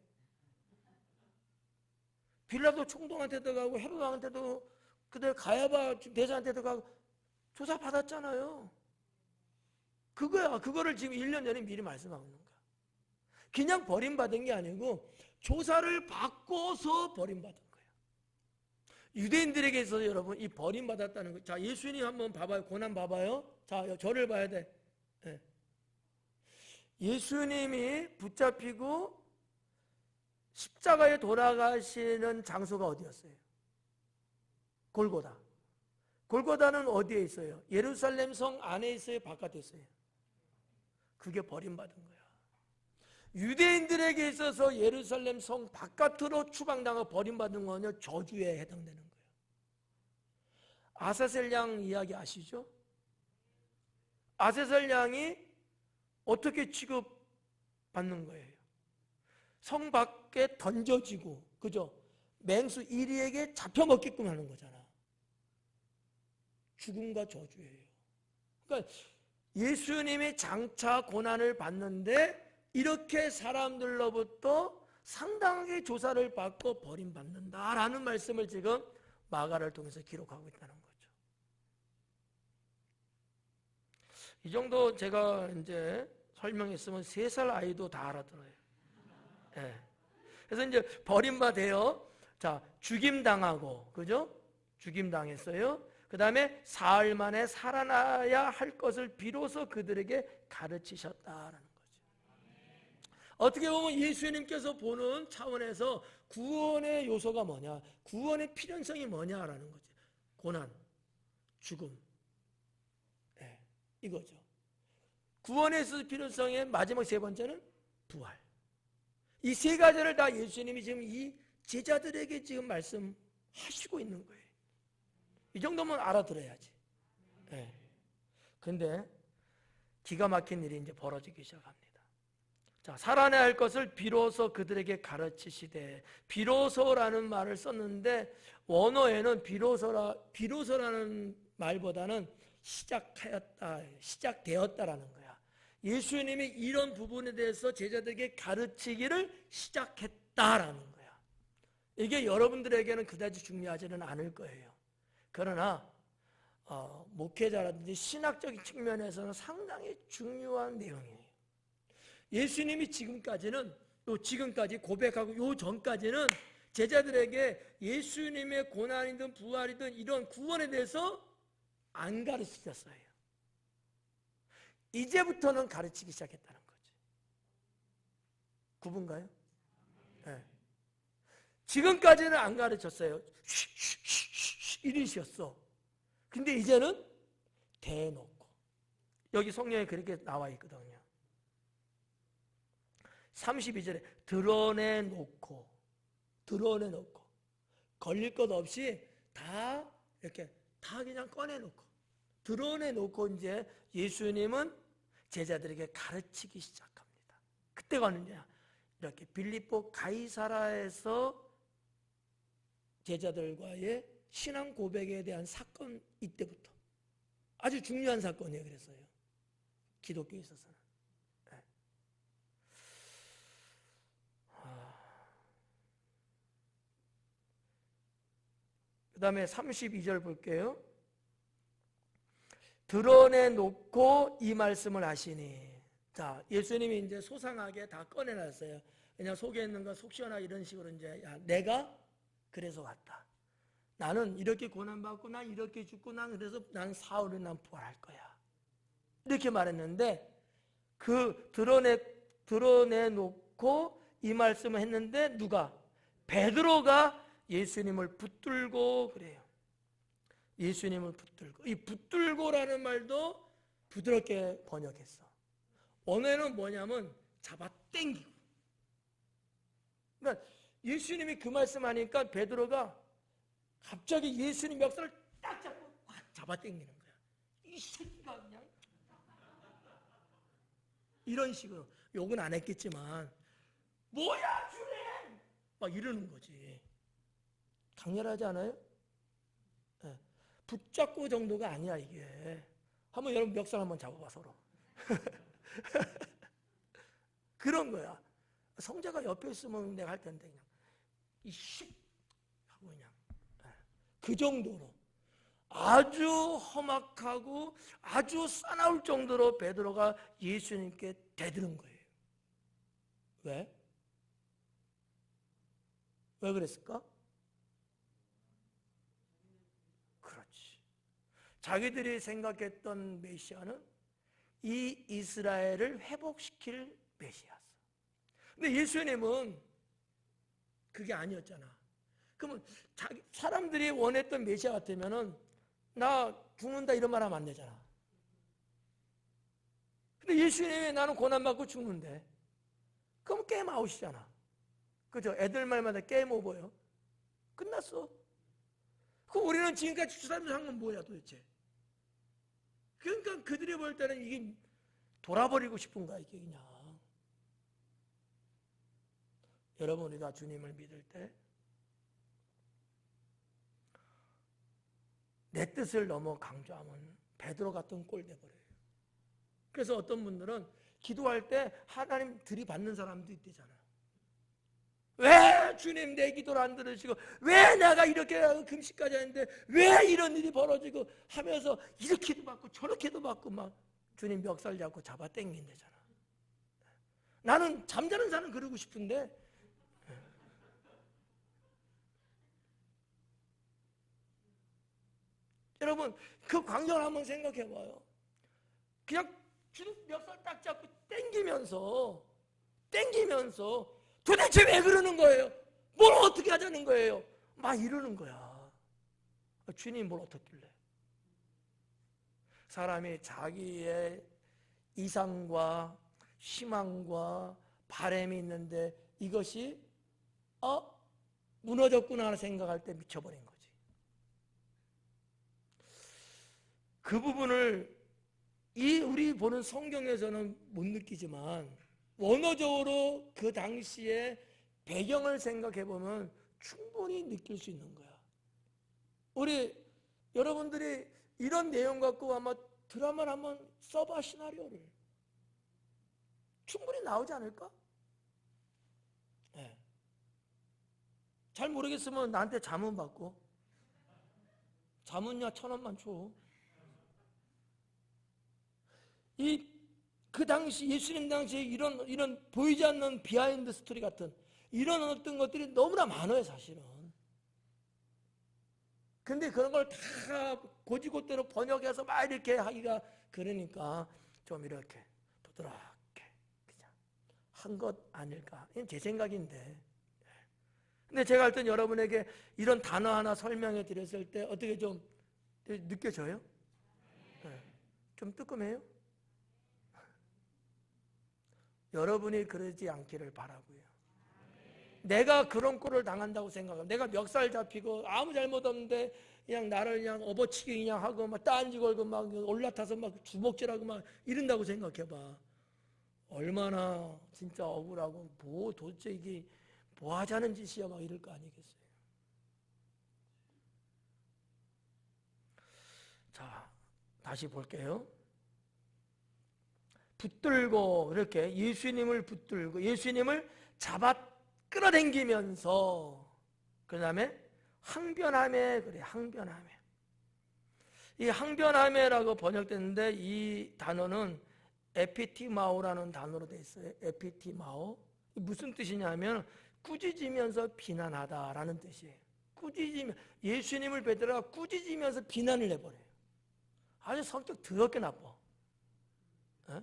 빌라도 총독한테도 가고 헤롯 왕한테도 그때 가야바 대사한테도 가고 조사 받았잖아요. 그거야. 그거를 지금 1년 전에 미리 말씀하고 있는 거야. 그냥 버림받은 게 아니고 조사를 받고서 버림받은 거예요. 유대인들에게 있어서 여러분 이 버림받았다는 거. 자, 예수님 한번 봐봐요. 고난 봐봐요. 자, 저를 봐야 돼. 네. 예수님이 붙잡히고 십자가에 돌아가시는 장소가 어디였어요? 골고다. 골고다는 어디에 있어요? 예루살렘 성 안에 있어요? 바깥에 있어요? 그게 버림받은 거야. 유대인들에게 있어서 예루살렘 성 바깥으로 추방당하고 버림받은 거는요 저주에 해당되는 거예요. 아사셀 양 이야기 아시죠? 아사셀 양이 어떻게 취급받는 거예요? 성 밖에 던져지고, 그죠? 맹수 1위에게 잡혀먹게끔 하는 거잖아. 죽음과 저주예요. 그러니까 예수님이 장차 고난을 받는데 이렇게 사람들로부터 상당하게 조사를 받고 버림받는다라는 말씀을 지금 마가를 통해서 기록하고 있다는 거죠. 이 정도 제가 이제 설명했으면 3살 아이도 다 알아들어요. 네. 그래서 이제 버림받아요. 자, 죽임당하고, 그죠? 죽임당했어요. 그 다음에 사흘 만에 살아나야 할 것을 비로소 그들에게 가르치셨다라는 거죠. 어떻게 보면 예수님께서 보는 차원에서 구원의 요소가 뭐냐, 구원의 필연성이 뭐냐라는 거죠. 고난, 죽음, 네, 이거죠. 구원의 필연성의 마지막 3번째는 부활. 이 3가지를 다 예수님이 지금 이 제자들에게 지금 말씀하시고 있는 거예요. 이 정도면 알아들어야지. 네. 근데 기가 막힌 일이 이제 벌어지기 시작합니다. 자, 살아내야 할 것을 비로소 그들에게 가르치시되, 비로소라는 말을 썼는데 원어에는 비로소라는 말보다는 시작되었다라는 거야. 예수님이 이런 부분에 대해서 제자들에게 가르치기를 시작했다라는 거야. 이게 여러분들에게는 그다지 중요하지는 않을 거예요. 그러나 목회자라든지 신학적인 측면에서는 상당히 중요한 내용이에요. 예수님이 지금까지 고백하고 요 전까지는 제자들에게 예수님의 고난이든 부활이든 이런 구원에 대해서 안 가르치셨어요. 이제부터는 가르치기 시작했다는 거지. 구분가요? 네. 지금까지는 안 가르쳤어요. 이러셨어. 근데 이제는 대놓고. 여기 성경에 그렇게 나와 있거든요. 32절에 드러내놓고 걸릴 것 없이 다 이렇게 다 그냥 꺼내놓고 드러내놓고 이제 예수님은 제자들에게 가르치기 시작합니다. 그때가 언제냐? 이렇게 빌립보 가이사라에서 제자들과의 신앙 고백에 대한 사건, 이때부터 아주 중요한 사건이에요. 그랬어요. 기독교에 있어서는. 네. 그 다음에 32절 볼게요. 드러내놓고 이 말씀을 하시니. 자, 예수님이 이제 소상하게 다 꺼내놨어요. 그냥 속에 있는 거 속 시원하게 이런 식으로 이제, 야, 내가 그래서 왔다. 나는 이렇게 고난받고 난 이렇게 죽고 난 그래서 난 사흘에 난 부활할 거야. 이렇게 말했는데 그 드러내놓고 이 말씀을 했는데 누가? 베드로가 예수님을 붙들고 그래요. 예수님을 붙들고. 이 붙들고라는 말도 부드럽게 번역했어. 원어는 뭐냐면 잡아당기고. 그러니까 예수님이 그 말씀하니까 베드로가 갑자기 예수님 멱살을 딱 잡고 확 잡아당기는 거야. 이 새끼가 그냥 이런 식으로. 욕은 안 했겠지만 뭐야 주님! 막 이러는 거지. 강렬하지 않아요? 네. 붙잡고 정도가 아니야 이게. 한번 여러분 멱살 한번 잡아봐 서로. 그런 거야. 성자가 옆에 있으면 내가 할 텐데 그냥 이씨 하고 그냥 그 정도로 아주 험악하고 아주 싸나울 정도로 베드로가 예수님께 대드는 거예요. 왜? 왜 그랬을까? 그렇지. 자기들이 생각했던 메시아는 이 이스라엘을 회복시킬 메시아였어. 근데 예수님은 그게 아니었잖아. 그러면 사람들이 원했던 메시아 같으면은 나 죽는다 이런 말 하면 안 되잖아. 근데 예수님이 나는 고난받고 죽는데 그럼 게임 아웃이잖아. 그죠? 애들 말마다 게임 오버요. 끝났어. 그럼 우리는 지금까지 주사님 한 건 뭐야 도대체? 그러니까 그들이 볼 때는 이게 돌아버리고 싶은 거야 이게 그냥. 여러분 우리가 주님을 믿을 때 내 뜻을 너무 강조하면 베드로 같은 꼴 돼버려요. 그래서 어떤 분들은 기도할 때 하나님 들이받는 사람도 있대잖아. 왜 주님 내 기도를 안 들으시고 왜 내가 이렇게 금식까지 했는데 왜 이런 일이 벌어지고 하면서 이렇게도 받고 저렇게도 받고 막 주님 멱살 잡고 잡아 당긴대잖아. 나는 잠자는 사람 그러고 싶은데 여러분 그 광경을 한번 생각해 봐요. 그냥 주님 멱살 딱 잡고 당기면서 도대체 왜 그러는 거예요? 뭘 어떻게 하자는 거예요? 막 이러는 거야. 주님 뭘 어떻길래? 사람이 자기의 이상과 희망과 바람이 있는데 이것이 무너졌구나 하는 생각할 때 미쳐버린 거지. 그 부분을 우리 보는 성경에서는 못 느끼지만 원어적으로 그 당시의 배경을 생각해 보면 충분히 느낄 수 있는 거야. 우리 여러분들이 이런 내용 갖고 아마 드라마를 한번 써봐. 시나리오를 충분히 나오지 않을까? 네. 잘 모르겠으면 나한테 자문 받고 자문료 1,000원만 줘. 그 당시 예수님 당시에 이런 보이지 않는 비하인드 스토리 같은 이런 어떤 것들이 너무나 많아요 사실은. 근데 그런 걸 다 고지고대로 번역해서 막 이렇게 하기가 그러니까 좀 이렇게 부드럽게 그냥 한 것 아닐까. 이건 제 생각인데. 근데 제가 할 땐 여러분에게 이런 단어 하나 설명해 드렸을 때 어떻게 좀 느껴져요? 네. 좀 뜨끔해요? 여러분이 그러지 않기를 바라고요. 내가 그런 꼴을 당한다고 생각하면 내가 멱살 잡히고 아무 잘못 없는데 그냥 나를 그냥 업어치기 그냥 하고 막 딴지 걸고 막 올라타서 막 주먹질하고 막 이런다고 생각해봐. 얼마나 진짜 억울하고 뭐 도대체 이게 뭐 하자는 짓이야 막 이럴 거 아니겠어요. 자, 다시 볼게요. 붙들고 이렇게 예수님을 붙들고 예수님을 잡아 끌어당기면서 그 다음에 항변하매 그래. 항변하매. 이 항변하매라고 번역됐는데 이 단어는 에피티마오라는 단어로 되어 있어요. 에피티마오. 무슨 뜻이냐면 꾸짖으면서 비난하다라는 뜻이에요. 꾸짖으면 예수님을 베드로가 꾸짖으면서 비난을 해버려요. 아주 성격 더럽게 나빠. 어?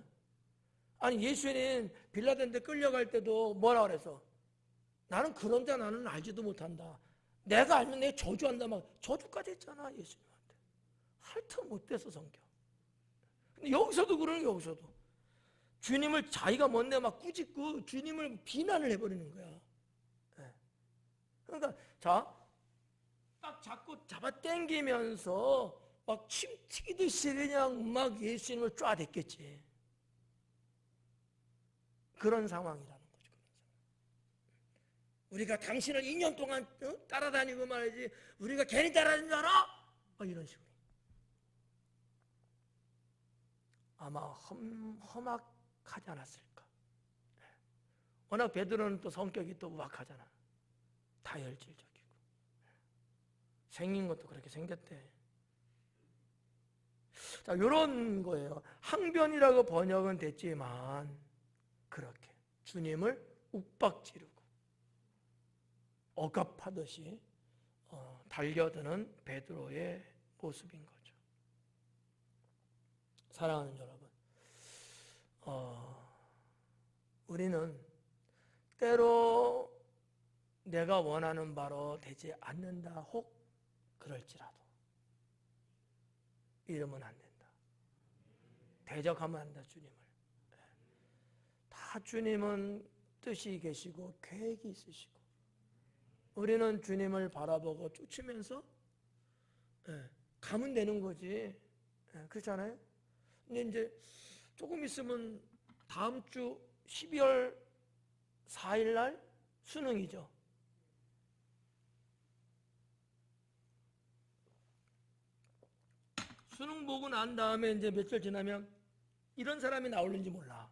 아니 예수님 빌라도한테 끌려갈 때도 뭐라 그래서 나는 그런 자 나는 알지도 못한다. 내가 알면 내 저주한다 막 저주까지 했잖아 예수님한테. 할 틈 못 돼서 성경. 근데 여기서도 그러는 거야. 여기서도 주님을 자기가 뭔데 막 꾸짖고 주님을 비난을 해버리는 거야. 네. 그러니까 딱 자꾸 잡아 당기면서 막 침 튀기듯이 그냥 막 예수님을 쫙댔겠지. 그런 상황이라는 거죠. 우리가 당신을 2년 동안 따라다니고 말이지 우리가 괜히 따라다니는 줄 알아? 이런 식으로. 아마 험악하지 않았을까. 워낙 베드로는 또 성격이 또 우악하잖아. 다혈질적이고. 생긴 것도 그렇게 생겼대. 자, 요런 거예요. 항변이라고 번역은 됐지만 그렇게 주님을 욱박지르고 억압하듯이 달겨드는 베드로의 모습인 거죠. 사랑하는 여러분, 우리는 때로 내가 원하는 바로 되지 않는다 혹 그럴지라도 이러면 안 된다. 대적하면 안 된다. 주님을. 다 주님은 뜻이 계시고 계획이 있으시고 우리는 주님을 바라보고 쫓으면서 가면 되는 거지. 그렇잖아요. 근데 이제 조금 있으면 다음 주 12월 4일 날 수능이죠. 수능 보고 난 다음에 이제 며칠 지나면 이런 사람이 나올는지 몰라.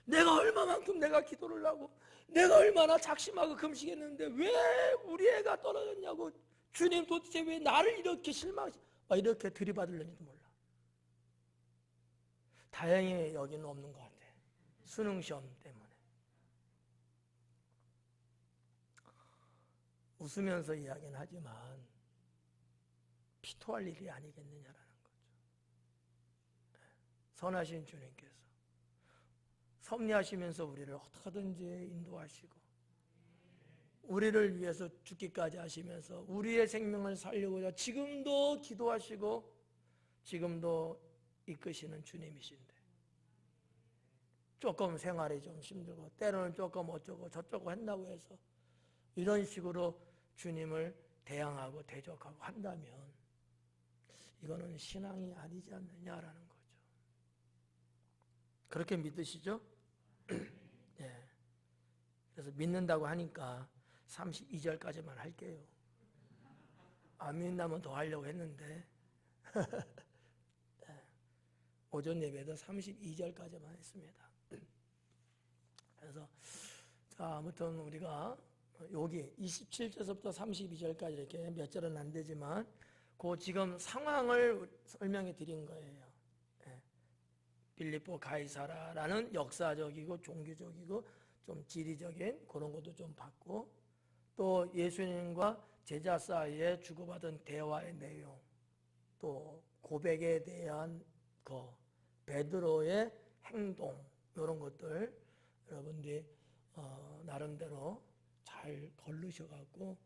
내가 얼마만큼 내가 기도를 하고 내가 얼마나 작심하고 금식했는데 왜 우리 애가 떨어졌냐고 주님 도대체 왜 나를 이렇게 이렇게 들이받으려는지도 몰라. 다행히 여기는 없는 것 같아. 수능 시험 때문에. 웃으면서 이야기는 하지만 피토할 일이 아니겠느냐라는 거죠. 선하신 주님께서 섭리하시면서 우리를 어떻게든지 인도하시고 우리를 위해서 죽기까지 하시면서 우리의 생명을 살려고자 지금도 기도하시고 지금도 이끄시는 주님이신데 조금 생활이 좀 힘들고 때로는 조금 어쩌고 저쩌고 한다고 해서 이런 식으로 주님을 대항하고 대적하고 한다면 이거는 신앙이 아니지 않느냐라는 거죠. 그렇게 믿으시죠? 네. 그래서 믿는다고 하니까 32절까지만 할게요. 안 믿는다면 더 하려고 했는데 네. 오전 예배도 32절까지만 했습니다. 그래서 자, 아무튼 우리가 여기 27절부터 32절까지 이렇게 몇 절은 안 되지만 그 지금 상황을 설명해 드린 거예요. 빌립보 가이사라라는 역사적이고 종교적이고 좀 지리적인 그런 것도 좀 봤고 또 예수님과 제자 사이에 주고받은 대화의 내용 또 고백에 대한 베드로의 행동 이런 것들 여러분들이 나름대로 잘 거르셔갖고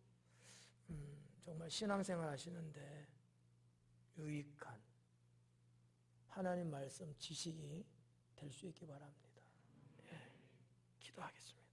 정말 신앙생활 하시는데 유익한 하나님 말씀 지식이 될 수 있기 바랍니다. 기도하겠습니다.